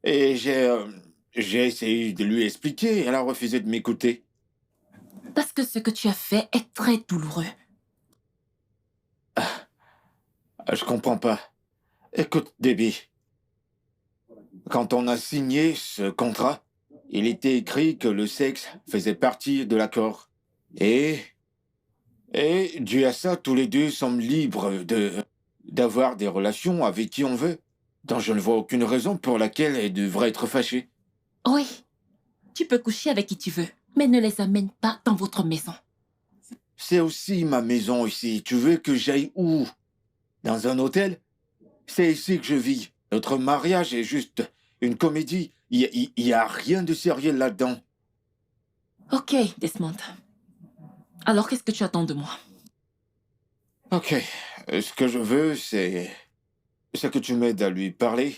Et j'ai essayé de lui expliquer, elle a refusé de m'écouter. Parce que ce que tu as fait est très douloureux. Je comprends pas. Écoute, Debbie. Quand on a signé ce contrat, il était écrit que le sexe faisait partie de l'accord. Et dû à ça, tous les deux sommes libres d'avoir des relations avec qui on veut. Donc je ne vois aucune raison pour laquelle elle devrait être fâchée. Oui, tu peux coucher avec qui tu veux, mais ne les amène pas dans votre maison. C'est aussi ma maison ici. Tu veux que j'aille où? Dans un hôtel? C'est ici que je vis. Notre mariage est juste une comédie. Il y a rien de sérieux là-dedans. Ok, Desmond. Alors qu'est-ce que tu attends de moi? Ok. Ce que je veux, c'est que tu m'aides à lui parler.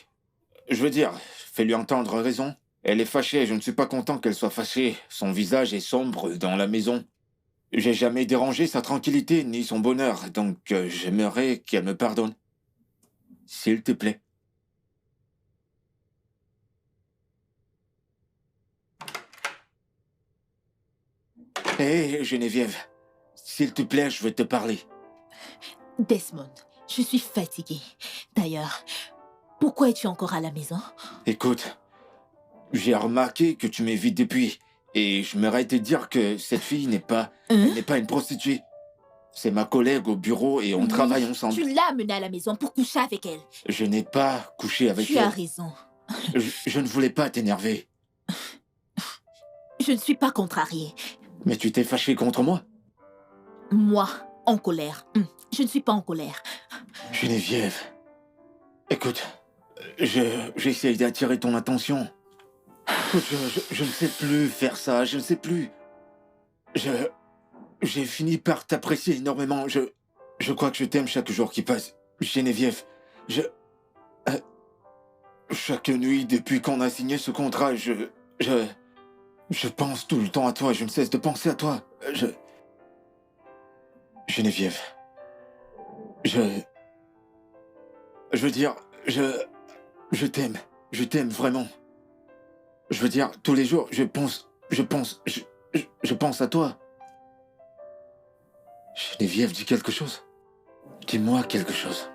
Je veux dire, fais-lui entendre raison. Elle est fâchée, je ne suis pas content qu'elle soit fâchée. Son visage est sombre dans la maison. J'ai jamais dérangé sa tranquillité ni son bonheur, donc j'aimerais qu'elle me pardonne. S'il te plaît. Hé, Geneviève, s'il te plaît, je veux te parler. Desmond, je suis fatiguée. D'ailleurs, pourquoi es-tu encore à la maison? Écoute, j'ai remarqué que tu m'évites depuis, et je m'aurais te dire que cette fille n'est pas une prostituée. C'est ma collègue au bureau et on travaille ensemble. Tu l'as amenée à la maison pour coucher avec elle. Je n'ai pas couché avec elle. Tu as raison. Je ne voulais pas t'énerver. Je ne suis pas contrariée. Mais tu t'es fâché contre moi? Moi, en colère. Je ne suis pas en colère. Geneviève, écoute, j'essaye d'attirer ton attention. Écoute, je ne sais plus faire ça, je ne sais plus. J'ai fini par t'apprécier énormément. Je crois que je t'aime chaque jour qui passe. Geneviève, chaque nuit depuis qu'on a signé ce contrat, je pense tout le temps à toi, je ne cesse de penser à toi. Geneviève, je veux dire, Je t'aime. Je t'aime vraiment. Je veux dire, tous les jours, je pense à toi. Geneviève, dis quelque chose. Dis-moi quelque chose.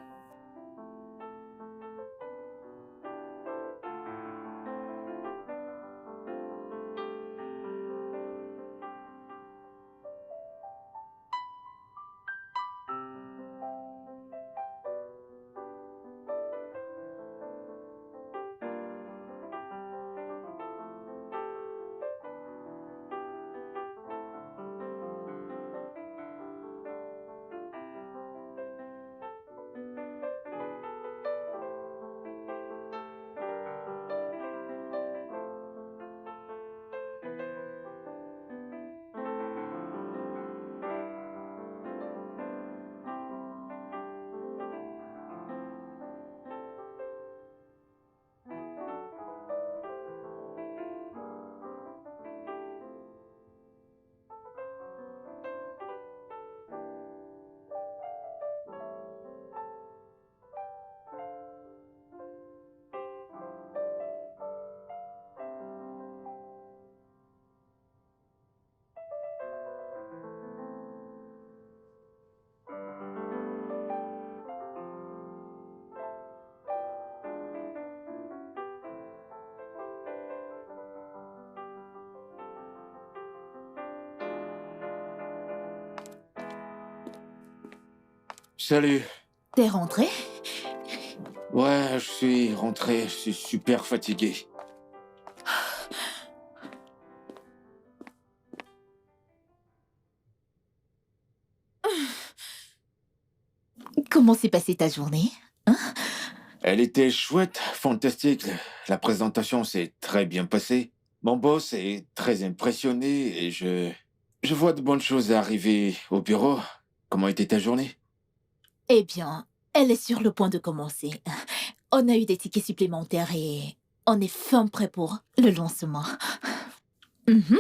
Salut. T'es rentré? Ouais, je suis rentré, je suis super fatigué. Comment s'est passée ta journée? Elle était chouette, fantastique. La présentation s'est très bien passée. Mon boss est très impressionné et je vois de bonnes choses arriver au bureau. Comment était ta journée? Eh bien, elle est sur le point de commencer. On a eu des tickets supplémentaires et on est fin prêt pour le lancement. Mhm.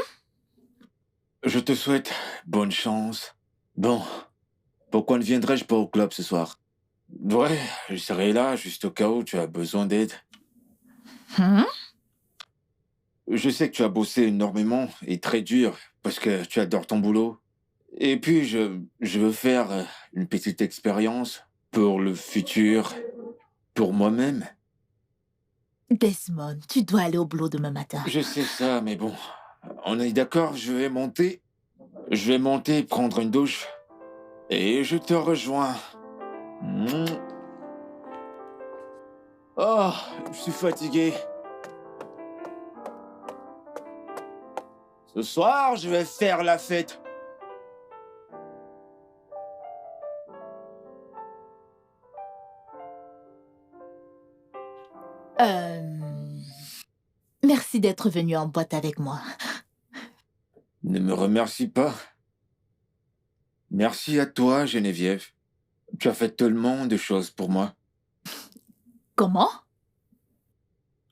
Je te souhaite bonne chance. Bon, pourquoi ne viendrais-je pas au club ce soir? Ouais, je serai là juste au cas où tu as besoin d'aide. Hmm? Je sais que tu as bossé énormément et très dur parce que tu adores ton boulot. Et puis, je veux faire une petite expérience pour le futur, pour moi-même. Desmond, tu dois aller au boulot demain matin. Je sais ça, mais bon, on est d'accord, je vais monter. Je vais monter, prendre une douche. Et je te rejoins. Mm. Oh, je suis fatigué. Ce soir, je vais faire la fête. Merci d'être venu en boîte avec moi. Ne me remercie pas. Merci à toi, Geneviève. Tu as fait tellement de choses pour moi. Comment?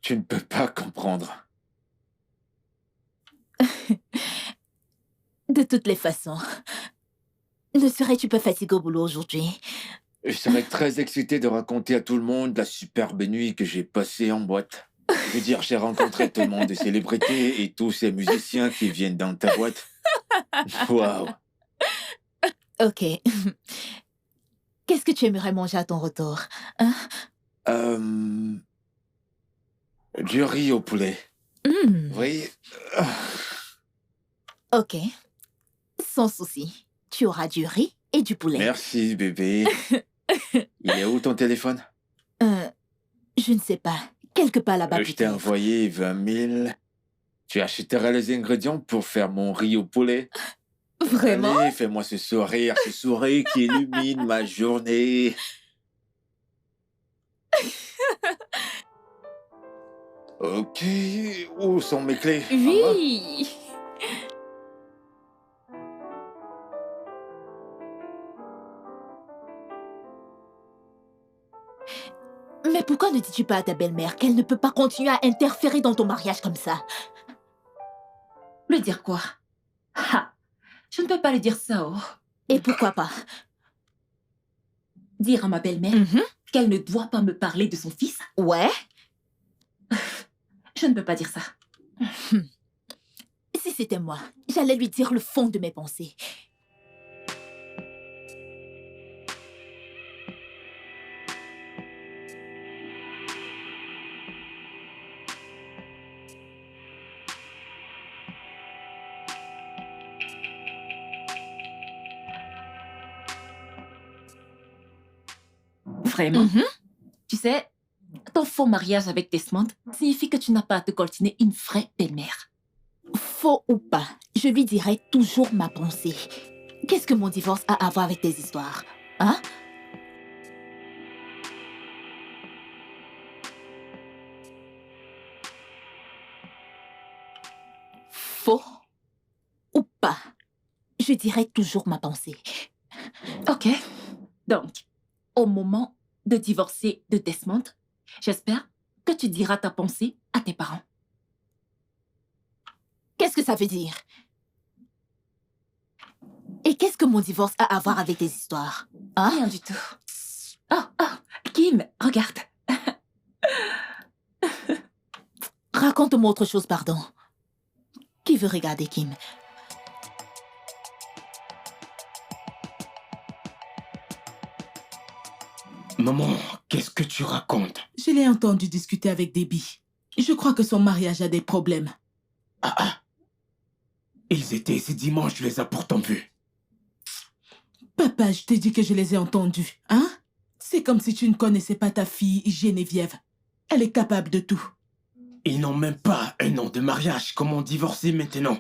Tu ne peux pas comprendre. De toutes les façons, ne serais-tu pas fatigué au boulot aujourd'hui? Je serais très excité de raconter à tout le monde la superbe nuit que j'ai passée en boîte. Je veux dire, j'ai rencontré tellement de célébrités et tous ces musiciens qui viennent dans ta boîte. Waouh! Ok. Qu'est-ce que tu aimerais manger à ton retour? Hein? Du riz au poulet. Oui. Ok. Sans souci. Tu auras du riz et du poulet. Merci, bébé. Il est où ton téléphone? Je ne sais pas. Quelque part là-bas. Je t'ai peut-être. envoyé 20 000. Tu achèteras les ingrédients pour faire mon riz au poulet. Vraiment? Allez, fais-moi ce sourire qui illumine ma journée. Ok, où sont mes clés? Oui. Mais pourquoi ne dis-tu pas à ta belle-mère qu'elle ne peut pas continuer à interférer dans ton mariage comme ça? Lui dire quoi? Ha! Je ne peux pas lui dire ça, oh. Et pourquoi pas? dire à ma belle-mère qu'elle ne doit pas me parler de son fils? Ouais. Je ne peux pas dire ça. Si c'était moi, j'allais lui dire le fond de mes pensées. Vraiment? Tu sais, ton faux mariage avec Desmond signifie que tu n'as pas à te coltiner une vraie belle-mère. Faux ou pas, je lui dirai toujours ma pensée. Qu'est-ce que mon divorce a à voir avec tes histoires? Hein? Faux ou pas, je dirai toujours ma pensée. Ok. Donc, au moment de divorcer de Desmond, j'espère que tu diras ta pensée à tes parents. Qu'est-ce que ça veut dire? Et qu'est-ce que mon divorce a à voir avec tes histoires? Hein? Rien du tout. Oh, Kim, regarde. Raconte-moi autre chose, pardon. Qui veut regarder Kim? Maman, qu'est-ce que tu racontes? Je l'ai entendu discuter avec Debbie. Je crois que son mariage a des problèmes. Ils étaient ici dimanche, tu les as pourtant vus. Papa, je t'ai dit que je les ai entendus, hein? C'est comme si tu ne connaissais pas ta fille Geneviève. Elle est capable de tout. Ils n'ont même pas un an de mariage. Comment divorcer maintenant?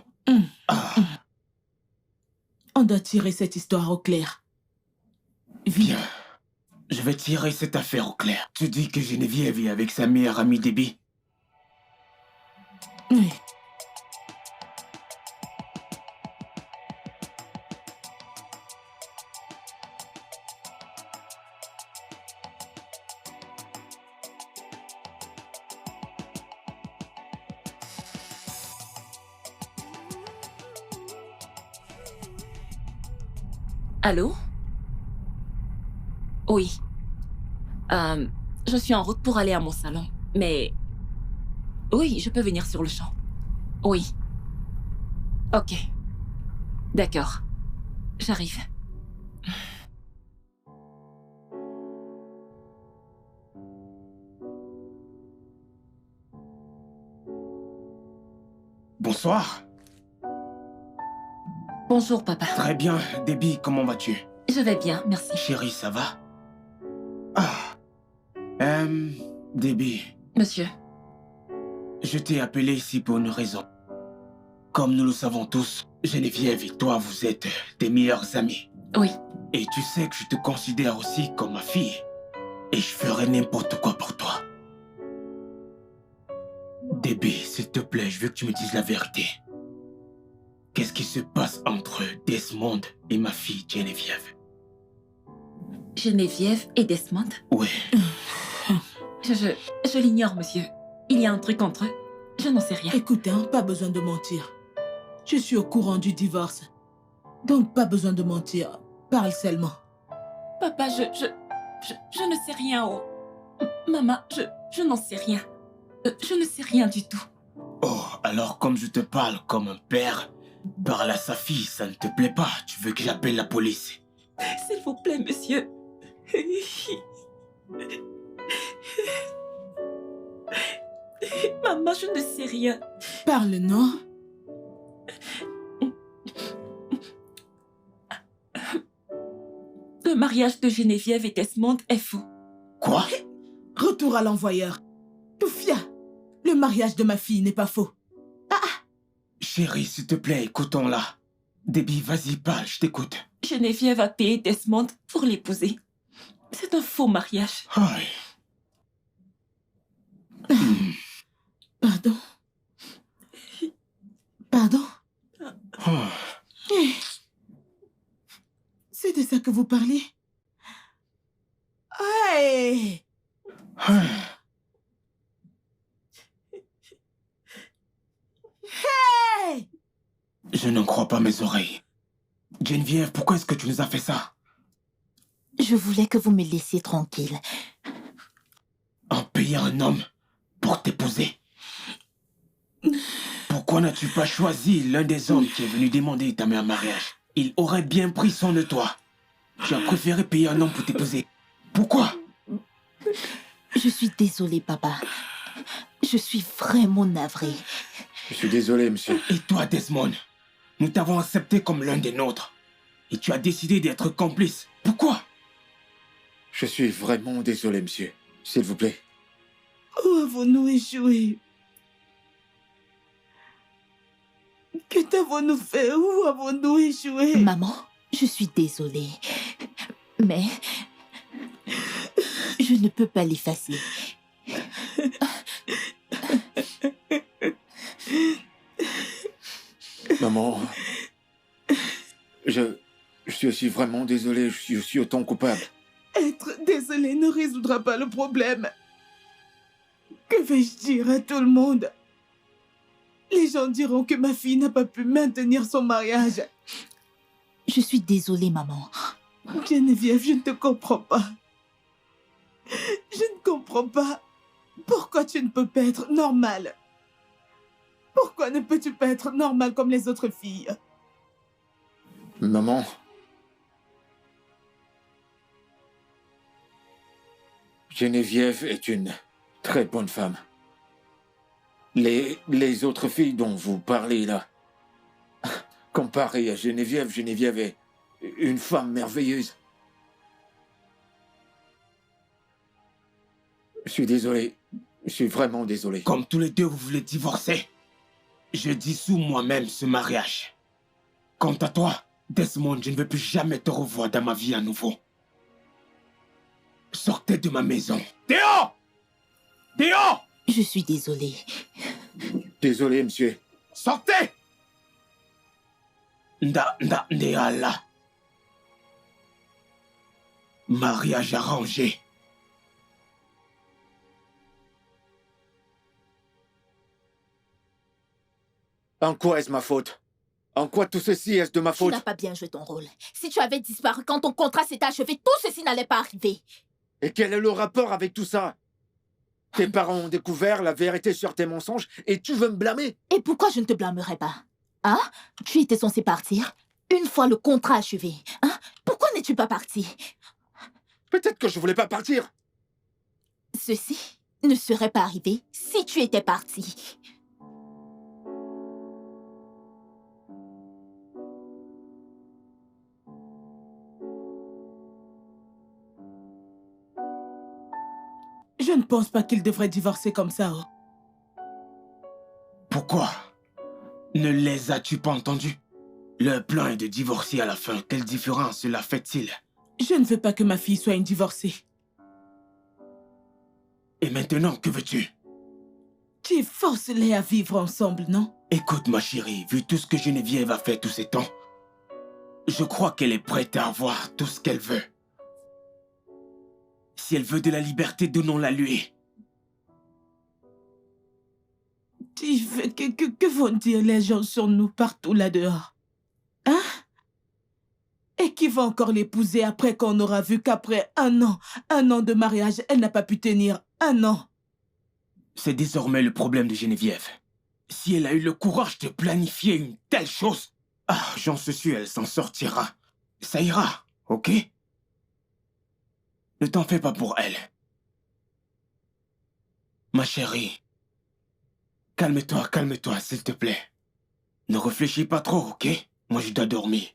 On doit tirer cette histoire au clair. Bien. Je vais tirer cette affaire au clair. Tu dis que Geneviève est avec sa meilleure amie Debbie? Oui. Allô? Oui. Je suis en route pour aller à mon salon, mais... Oui, je peux venir sur le champ. Oui. Ok. D'accord. J'arrive. Bonsoir. Bonjour, papa. Très bien. Debbie, comment vas-tu? Je vais bien, merci. Chérie, ça va? Debbie, Monsieur. je t'ai appelé ici pour une raison. Comme nous le savons tous, Geneviève et toi, vous êtes des meilleurs amis. Oui. Et tu sais que je te considère aussi comme ma fille. Et je ferai n'importe quoi pour toi. Debbie, s'il te plaît, je veux que tu me dises la vérité. Qu'est-ce qui se passe entre Desmond et ma fille Geneviève? Geneviève et Desmond? Oui. Je l'ignore, monsieur. Il y a un truc entre eux. Je n'en sais rien. Écoute, hein, pas besoin de mentir. Je suis au courant du divorce. Donc, pas besoin de mentir. Parle seulement. Papa, je ne sais rien. Oh. Maman, je n'en sais rien. Je ne sais rien du tout. Oh, alors comme je te parle comme un père, parle à sa fille, ça ne te plaît pas. Tu veux que j'appelle la police? S'il vous plaît, monsieur. Maman, je ne sais rien. Parle, non? Le mariage de Geneviève et Desmond est faux. Quoi? Retour à l'envoyeur. Toufia, le mariage de ma fille n'est pas faux. Chérie, s'il te plaît, écoutons-la. Debbie, vas-y, parle, je t'écoute. Geneviève a payé Desmond pour l'épouser. C'est un faux mariage. Aïe. Pardon? Pardon? Oh. C'est de ça que vous parliez? Hey! Hey! Je n'en crois pas mes oreilles. Geneviève, pourquoi est-ce que tu nous as fait ça? Je voulais que vous me laissiez tranquille. En payant un homme pour t'épouser? Pourquoi n'as-tu pas choisi l'un des hommes qui est venu demander ta main en mariage? Il aurait bien pris soin de toi. Tu as préféré payer un homme pour t'épouser. Pourquoi? Je suis désolée, papa. Je suis vraiment navrée. Je suis désolé, monsieur. Et toi, Desmond? Nous t'avons accepté comme l'un des nôtres. Et tu as décidé d'être complice. Pourquoi? Je suis vraiment désolé, monsieur. S'il vous plaît. Où avons-nous échoué? Que t'avons-nous fait? Où avons-nous échoué? Maman, je suis désolée. Mais je ne peux pas l'effacer. Maman, je suis aussi vraiment désolé. Je suis aussi autant coupable. Être désolé ne résoudra pas le problème. Que vais-je dire à tout le monde? Les gens diront que ma fille n'a pas pu maintenir son mariage. Je suis désolée, maman. Geneviève, je ne te comprends pas. Je ne comprends pas. Pourquoi tu ne peux pas être normale? Pourquoi ne peux-tu pas être normale comme les autres filles? Maman. Geneviève est une très bonne femme. Les autres filles dont vous parlez là, comparées à Geneviève, Geneviève est une femme merveilleuse. Je suis désolé. Je suis vraiment désolé. Comme tous les deux vous voulez divorcer, je dissous moi-même ce mariage. Quant à toi, Desmond, je ne veux plus jamais te revoir dans ma vie à nouveau. Sortez de ma maison. Dehors! Dehors! Je suis désolée. Désolé, monsieur. Sortez! Ndeala. Mariage arrangé. En quoi est-ce ma faute? En quoi tout ceci est-ce de ma Tu faute? n'as pas bien joué ton rôle. Si tu avais disparu quand ton contrat s'était achevé, tout ceci n'allait pas arriver. Et quel est le rapport avec tout ça? Tes parents ont découvert la vérité sur tes mensonges et tu veux me blâmer? Et pourquoi je ne te blâmerais pas? Hein? Tu étais censé partir une fois le contrat achevé. Hein? Pourquoi n'es-tu pas parti? Peut-être que je voulais pas partir. Ceci ne serait pas arrivé si tu étais parti. Je ne pense pas qu'il devrait divorcer comme ça. Oh. Pourquoi? Ne les as-tu pas entendus? Leur plan est de divorcer à la fin. Quelle différence cela fait-il? Je ne veux pas que ma fille soit une divorcée. Et maintenant, que veux-tu? Tu forces-les à vivre ensemble, non? Écoute, ma chérie, vu tout ce que Geneviève a fait tous ces temps, je crois qu'elle est prête à avoir tout ce qu'elle veut. Si elle veut de la liberté, donnons-la lui. Que vont dire les gens sur nous partout là-dehors? Hein? Et qui va encore l'épouser après qu'on aura vu qu'après un an de mariage, elle n'a pas pu tenir 1 an? C'est désormais le problème de Geneviève. Si elle a eu le courage de planifier une telle chose, j'en suis sûr, elle s'en sortira. Ça ira, ok? Ne t'en fais pas pour elle. Ma chérie, calme-toi, s'il te plaît. Ne réfléchis pas trop, ok? Moi, je dois dormir.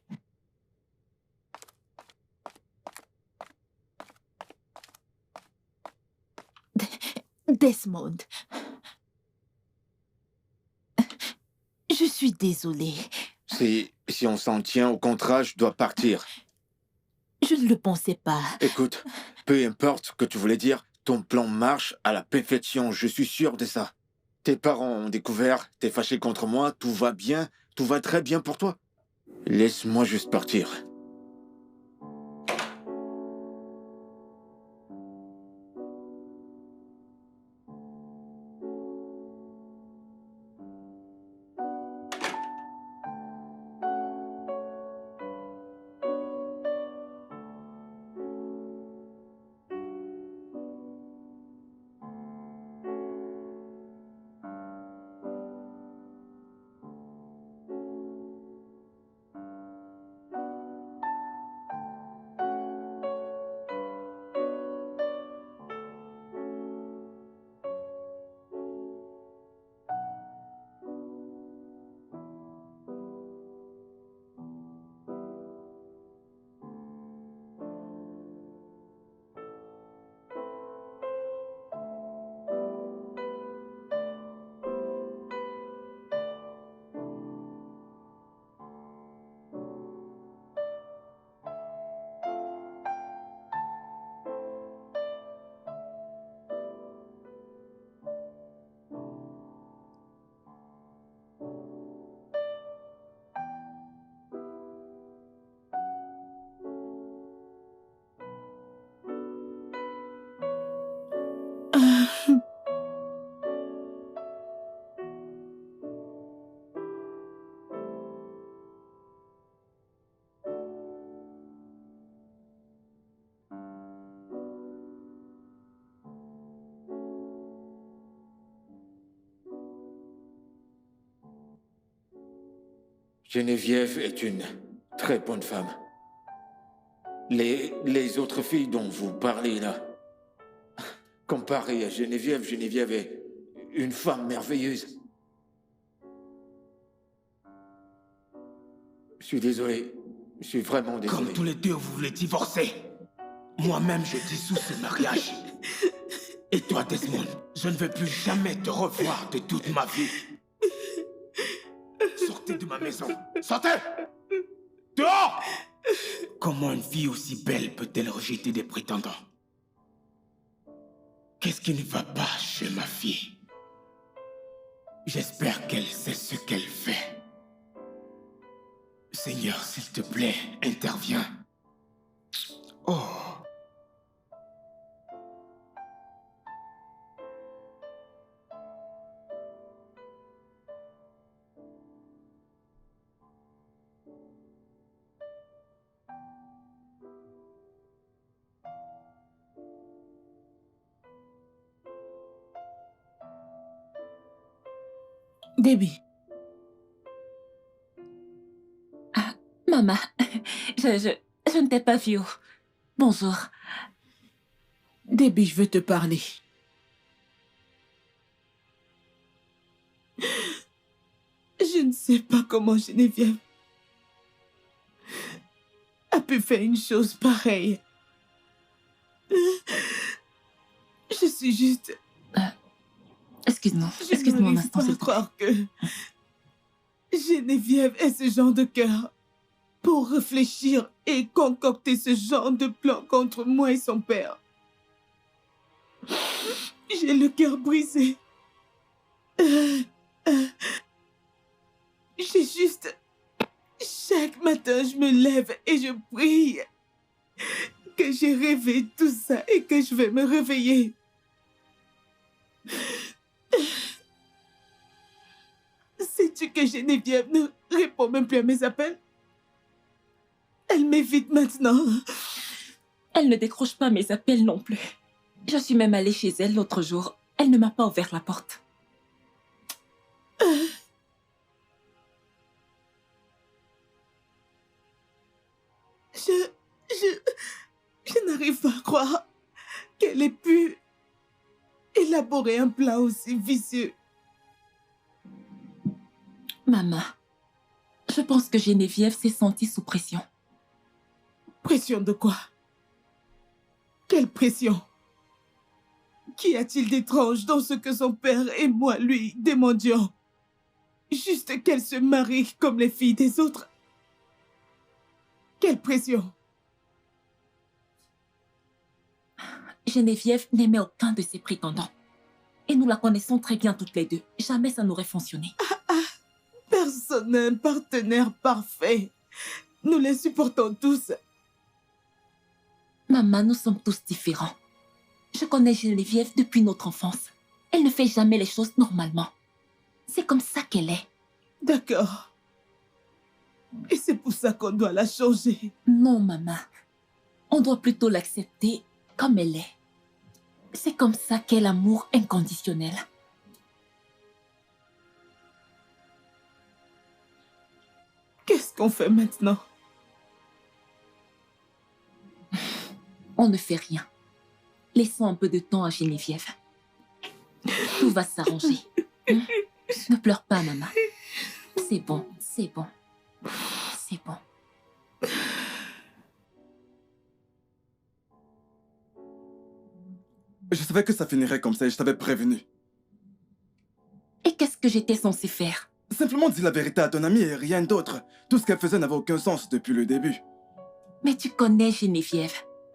Desmond. Je suis désolée. Si on s'en tient au contrat, je dois partir. Je ne le pensais pas. Écoute, peu importe ce que tu voulais dire, ton plan marche à la perfection, je suis sûr de ça. Tes parents ont découvert, t'es fâché contre moi, tout va bien, tout va très bien pour toi. Laisse-moi juste partir. Geneviève est une très bonne femme. Les autres filles dont vous parlez là, comparées à Geneviève, Geneviève est une femme merveilleuse. Je suis désolé. Je suis vraiment désolé. Comme tous les deux, vous voulez divorcer. Moi-même, je dissous ce mariage. Et toi, Desmond, je ne veux plus jamais te revoir de toute ma vie. Sortez de ma maison. Sortez! Dehors! Comment une fille aussi belle peut-elle rejeter des prétendants? Qu'est-ce qui ne va pas chez ma fille? J'espère qu'elle sait ce qu'elle fait. Seigneur, s'il te plaît, interviens. Oh. Debbie, Maman, je ne t'ai pas vu. Bonjour. Debbie, je veux te parler. Je ne sais pas comment Geneviève a pu faire une chose pareille. Je suis juste... Excuse-moi Je un n'arrive instant, pas s'il à te plaît. croire que Geneviève ait ce genre de cœur pour réfléchir et concocter ce genre de plan contre moi et son père. J'ai le cœur brisé. J'ai juste... Chaque matin, je me lève et je prie que j'ai rêvé tout ça et que je vais me réveiller. Sais-tu que Geneviève ne répond même plus à mes appels? Elle m'évite maintenant. Elle ne décroche pas mes appels non plus. Je suis même allée chez elle l'autre jour. Elle ne m'a pas ouvert la porte. Je n'arrive pas à croire qu'elle ait pu élaborer un plan aussi vicieux. Maman, je pense que Geneviève s'est sentie sous pression. Pression de quoi? Quelle pression? Qu'y a-t-il d'étrange dans ce que son père et moi lui demandions? Juste qu'elle se marie comme les filles des autres. Quelle pression? Geneviève n'aimait aucun de ses prétendants. Et nous la connaissons très bien toutes les deux. Jamais ça n'aurait fonctionné. Personne n'a un partenaire parfait. Nous les supportons tous. Maman, nous sommes tous différents. Je connais Geneviève depuis notre enfance. Elle ne fait jamais les choses normalement. C'est comme ça qu'elle est. D'accord. Et c'est pour ça qu'on doit la changer. Non, maman. On doit plutôt l'accepter comme elle est. C'est comme ça qu'est l'amour inconditionnel. Qu'est-ce qu'on fait maintenant? On ne fait rien. Laissons un peu de temps à Geneviève. Tout va s'arranger. Hein? Ne pleure pas, maman. C'est bon, c'est bon. C'est bon. Je savais que ça finirait comme ça et je t'avais prévenu. Et qu'est-ce que j'étais censée faire? Simplement dis la vérité à ton amie et rien d'autre. Tout ce qu'elle faisait n'avait aucun sens depuis le début. Mais tu connais Geneviève.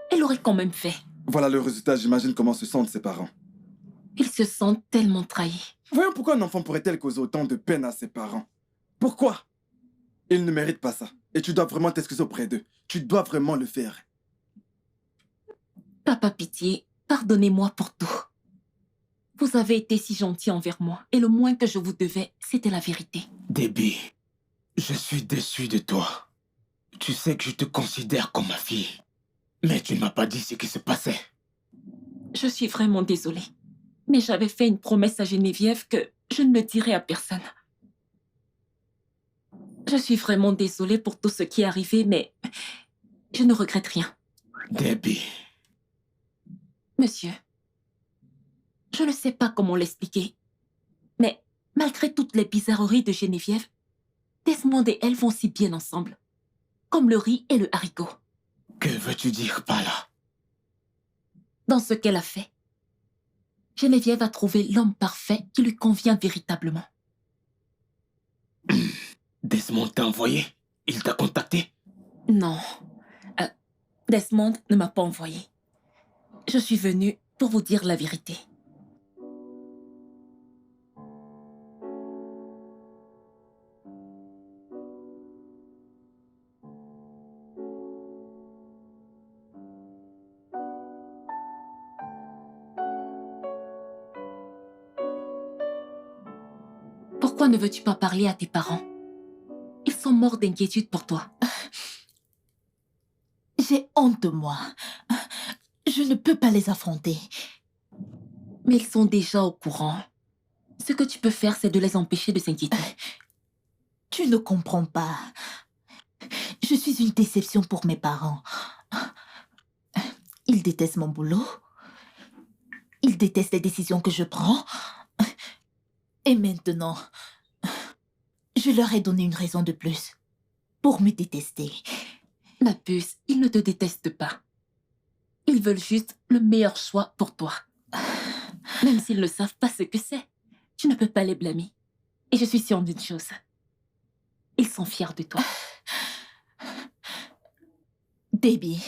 Elle aurait quand même fait. Voilà le résultat, j'imagine comment se sentent ses parents. Ils se sentent tellement trahis. Voyons pourquoi un enfant pourrait-elle causer autant de peine à ses parents. Pourquoi? Ils ne méritent pas ça. Et tu dois vraiment t'excuser auprès d'eux. Tu dois vraiment le faire. Papa, pitié, pardonnez-moi pour tout. Vous avez été si gentil envers moi, et le moins que je vous devais, c'était la vérité. Debbie, je suis déçu de toi. Tu sais que je te considère comme ma fille. Mais tu ne m'as pas dit ce qui se passait. Je suis vraiment désolée. Mais j'avais fait une promesse à Geneviève que je ne le dirais à personne. Je suis vraiment désolée pour tout ce qui est arrivé, mais je ne regrette rien. Debbie, Monsieur, je ne sais pas comment l'expliquer, mais malgré toutes les bizarreries de Geneviève, Desmond et elle vont si bien ensemble, comme le riz et le haricot. que veux-tu dire par là? Dans ce qu'elle a fait, Geneviève a trouvé l'homme parfait qui lui convient véritablement. Desmond t'a envoyé? Il t'a contacté? Non, Desmond ne m'a pas envoyé. Je suis venue pour vous dire la vérité. Pourquoi ne veux-tu pas parler à tes parents? Ils sont morts d'inquiétude pour toi. J'ai honte de moi. Je ne peux pas les affronter. Mais ils sont déjà au courant. Ce que tu peux faire, c'est de les empêcher de s'inquiéter. Tu ne comprends pas. Je suis une déception pour mes parents. Ils détestent mon boulot. Ils détestent les décisions que je prends. Et maintenant, je leur ai donné une raison de plus pour me détester. Ma puce, ils ne te détestent pas. Ils veulent juste le meilleur choix pour toi. Même s'ils ne savent pas ce que c'est, tu ne peux pas les blâmer. Et je suis sûre d'une chose. Ils sont fiers de toi. Debbie,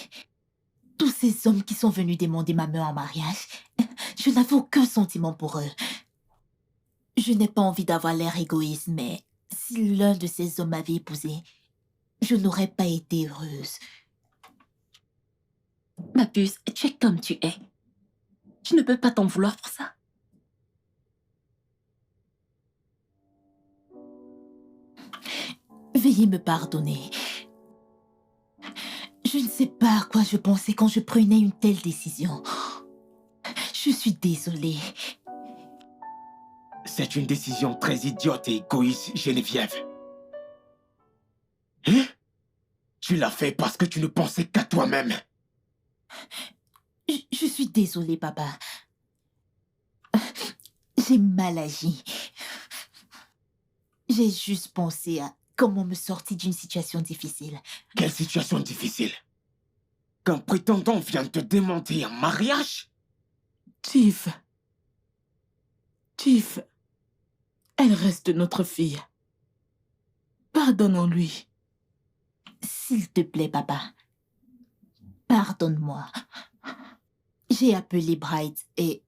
tous ces hommes qui sont venus demander ma main en mariage, je n'avais aucun sentiment pour eux. Je n'ai pas envie d'avoir l'air égoïste, mais si l'un de ces hommes m'avait épousée, je n'aurais pas été heureuse. Ma puce, tu es comme tu es. Tu ne peux pas t'en vouloir pour ça. Veuillez me pardonner. Je ne sais pas à quoi je pensais quand je prenais une telle décision. Je suis désolée. C'est une décision très idiote et égoïste, Geneviève. Hein? Tu l'as fait parce que tu ne pensais qu'à toi-même. Je suis désolée, papa. J'ai mal agi. J'ai juste pensé à comment me sortir d'une situation difficile. Quelle situation difficile? Qu'un prétendant vient te demander en mariage? Tiff. Tiff. Elle reste notre fille. Pardonnons-lui. S'il te plaît, papa. Pardonne-moi. J'ai appelé Bright et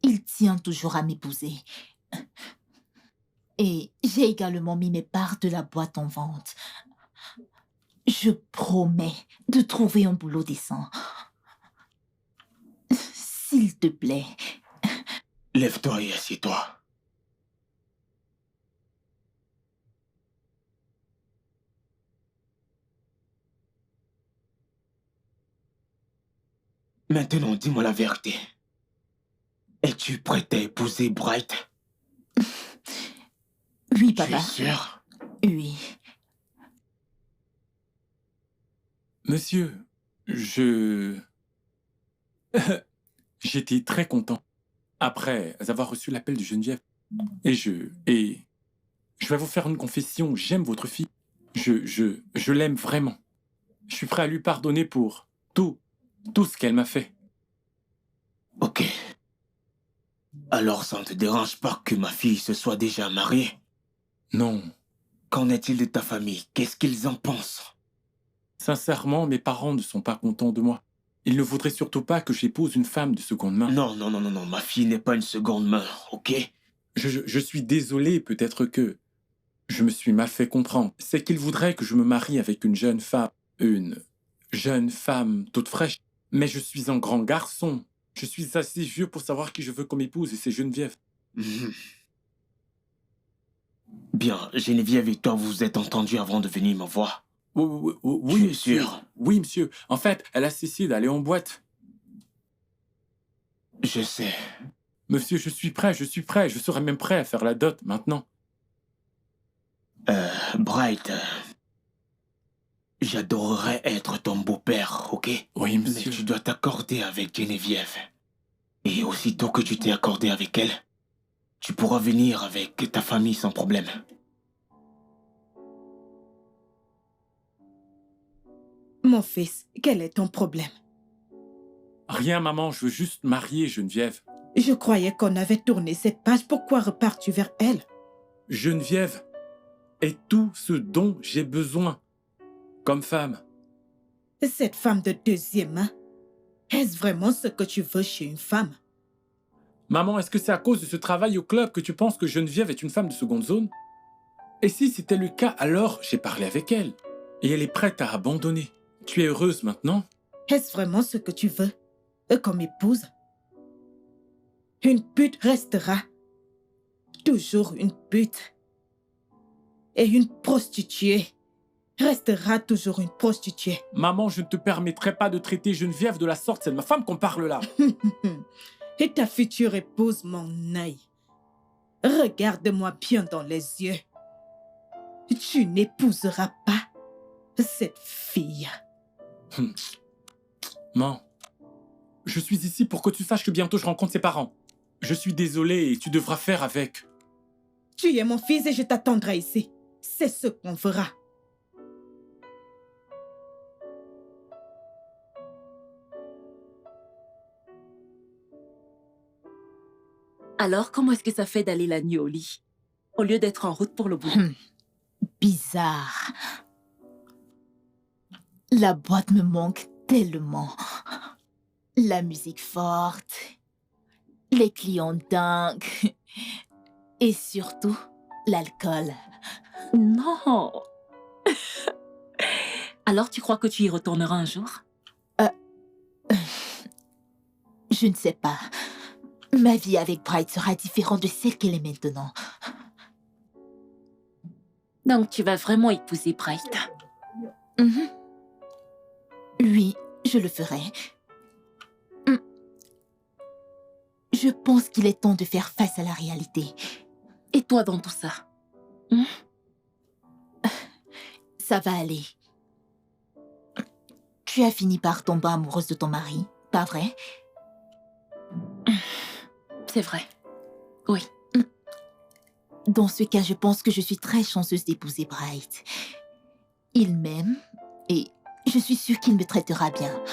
il tient toujours à m'épouser. Et j'ai également mis mes parts de la boîte en vente. Je promets de trouver un boulot décent. S'il te plaît. Lève-toi et assieds-toi. Maintenant, dis-moi la vérité. Es-tu prête à épouser Bright? Oui, Tu papa. es sûr? Oui. Monsieur, j'étais très content après avoir reçu l'appel de Geneviève. Et je vais vous faire une confession. J'aime votre fille. Je l'aime vraiment. Je suis prêt à lui pardonner pour tout ce qu'elle m'a fait. Ok. Alors ça ne te dérange pas que ma fille se soit déjà mariée? Non. Qu'en est-il de ta famille? Qu'est-ce qu'ils en pensent? Sincèrement, mes parents ne sont pas contents de moi. Ils ne voudraient surtout pas que j'épouse une femme de seconde main. Non, ma fille n'est pas une seconde main, ok? Je suis désolé, peut-être que je me suis mal fait comprendre. C'est qu'ils voudraient que je me marie avec une jeune femme toute fraîche. Mais je suis un grand garçon. Je suis assez vieux pour savoir qui je veux comme épouse et c'est Geneviève. Mhm. Bien, Geneviève et toi vous vous êtes entendus avant de venir me voir? Oui, Tu es monsieur. sûr? Oui, monsieur. En fait, elle a cessé d'aller en boîte. Je sais. Monsieur, je suis prêt. Je serai même prêt à faire la dot maintenant. Bright, j'adorerais être ton beau-père, ok? Oui, Mais monsieur. tu dois t'accorder avec Geneviève. Et aussitôt que tu t'es accordé avec elle, tu pourras venir avec ta famille sans problème. Mon fils, quel est ton problème? Rien, maman, je veux juste marier Geneviève. Je croyais qu'on avait tourné cette page. Pourquoi repars-tu vers elle? Geneviève est tout ce dont j'ai besoin comme femme. Cette femme de deuxième main, est-ce vraiment ce que tu veux chez une femme? Maman, est-ce que c'est à cause de ce travail au club que tu penses que Geneviève est une femme de seconde zone? Et si c'était le cas, alors j'ai parlé avec elle. Et elle est prête à abandonner. Tu es heureuse maintenant? Est-ce vraiment ce que tu veux comme épouse? Une pute restera toujours une pute. Et une prostituée restera toujours une prostituée. Maman, je ne te permettrai pas de traiter Geneviève de la sorte. C'est de ma femme qu'on parle là. Et ta future épouse, mon œil. Regarde-moi bien dans les yeux. Tu n'épouseras pas cette fille. Maman, je suis ici pour que tu saches que bientôt je rencontre ses parents. Je suis désolé et tu devras faire avec. Tu es mon fils et je t'attendrai ici. C'est ce qu'on fera. Alors, comment est-ce que ça fait d'aller la nuit au lit, au lieu d'être en route pour le boulot? Bizarre. La boîte me manque tellement. La musique forte, les clients dingues et surtout l'alcool. Non. Alors, tu crois que tu y retourneras un jour? Je ne sais pas. Ma vie avec Bright sera différente de celle qu'elle est maintenant. Donc, tu vas vraiment épouser Bright? Mhm. Oui, je le ferai. Je pense qu'il est temps de faire face à la réalité. Et toi dans tout ça? Ça va aller. Tu as fini par tomber amoureuse de ton mari, pas vrai? C'est vrai. Oui. Dans ce cas, je pense que je suis très chanceuse d'épouser Bright. Il m'aime et je suis sûre qu'il me traitera bien.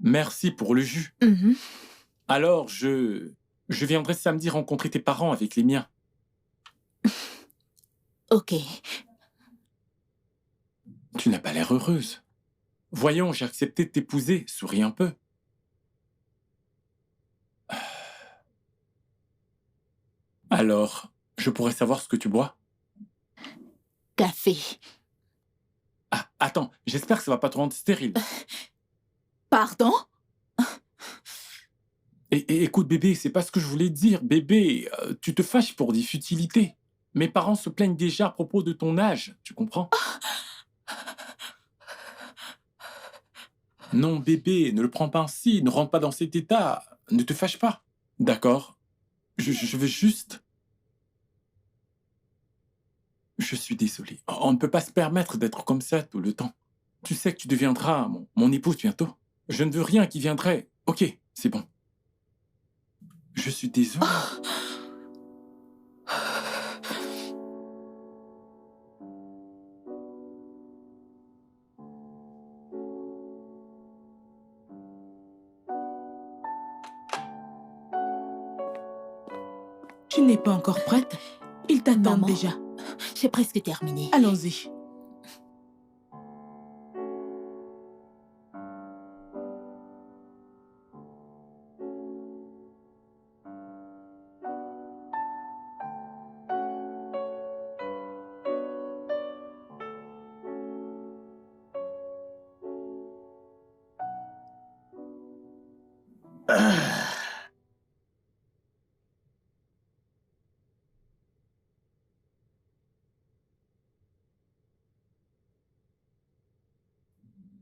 Merci pour le jus. Mhm. Alors, je viendrai samedi rencontrer tes parents avec les miens. Ok. Tu n'as pas l'air heureuse. Voyons, j'ai accepté de t'épouser. Souris un peu. Alors, je pourrais savoir ce que tu bois? Café. Ah, attends, j'espère que ça va pas te rendre stérile. Pardon? Et écoute, bébé, c'est pas ce que je voulais dire. Bébé, tu te fâches pour des futilités. Mes parents se plaignent déjà à propos de ton âge, tu comprends? Non, bébé, ne le prends pas ainsi, ne rentre pas dans cet état. Ne te fâche pas. D'accord? Je veux juste... Je suis désolé. On ne peut pas se permettre d'être comme ça tout le temps. Tu sais que tu deviendras mon épouse bientôt. Je ne veux rien qui viendrait. Ok, c'est bon. Je suis désolé. Tu n'es pas encore prête? Ils t'attendent Maman. déjà. J'ai presque terminé. Allons-y.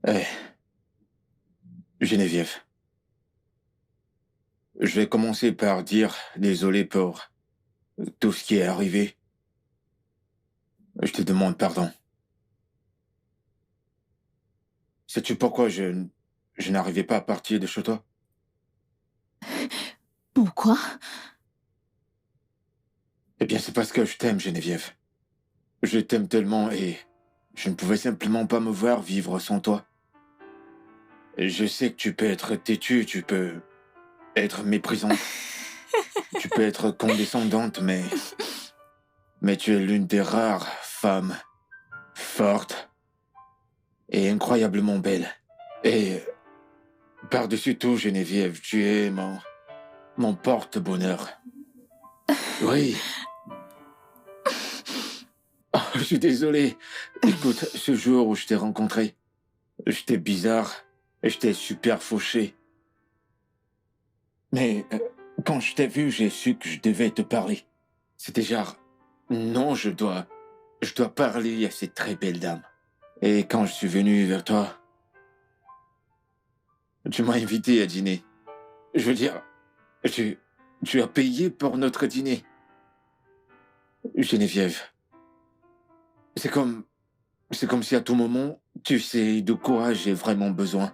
Eh, Geneviève, je vais commencer par dire désolé pour tout ce qui est arrivé. Je te demande pardon. Sais-tu pourquoi je n'arrivais pas à partir de chez toi? Pourquoi? Eh bien, c'est parce que je t'aime, Geneviève. Je t'aime tellement et je ne pouvais simplement pas me voir vivre sans toi. Je sais que tu peux être têtue, tu peux être méprisante, tu peux être condescendante, mais tu es l'une des rares femmes fortes et incroyablement belles. Et par-dessus tout, Geneviève, tu es mon porte-bonheur. Oui. Oh, je suis désolé. Écoute, ce jour où je t'ai rencontré, j'étais bizarre et j'étais super fauché. Mais quand je t'ai vu, j'ai su que je devais te parler. C'était genre, non, je dois parler à cette très belle dame. Et quand je suis venu vers toi, tu m'as invité à dîner. Je veux dire, tu as payé pour notre dîner. Geneviève, c'est comme si à tout moment, tu sais de quoi j'ai vraiment besoin.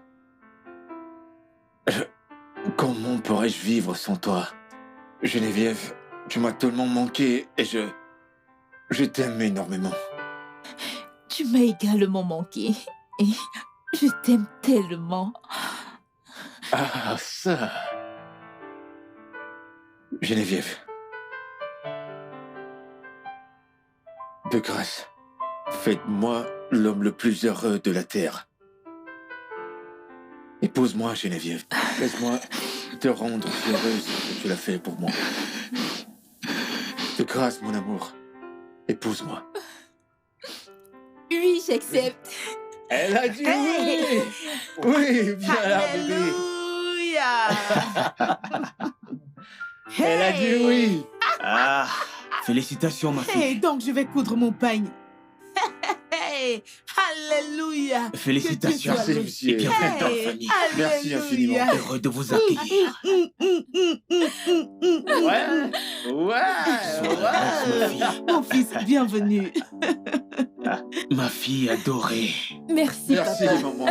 Comment pourrais-je vivre sans toi? Geneviève, tu m'as tellement manqué et je t'aime énormément. Tu m'as également manqué. Et je t'aime tellement. Ah, ça. Geneviève. De grâce, faites-moi l'homme le plus heureux de la terre. Épouse-moi, Geneviève. Laisse-moi te rendre si heureuse que tu l'as fait pour moi. De grâce, mon amour. Épouse-moi. Oui, j'accepte. Elle a dit oui! Oui, viens là, bébé. Alléluia. Elle a dit oui! Ah, félicitations, ma fille. Hey, donc je vais coudre mon peigne. Hey, alléluia. Félicitations. Que Dieu soit Merci, Et bienvenue dans la Hey, famille. Merci alléluia. infiniment. Heureux de vous accueillir. Ouais, Sois heureuse, ma fille. Mon fils, bienvenue. Ma fille adorée. Merci, Merci, papa. maman.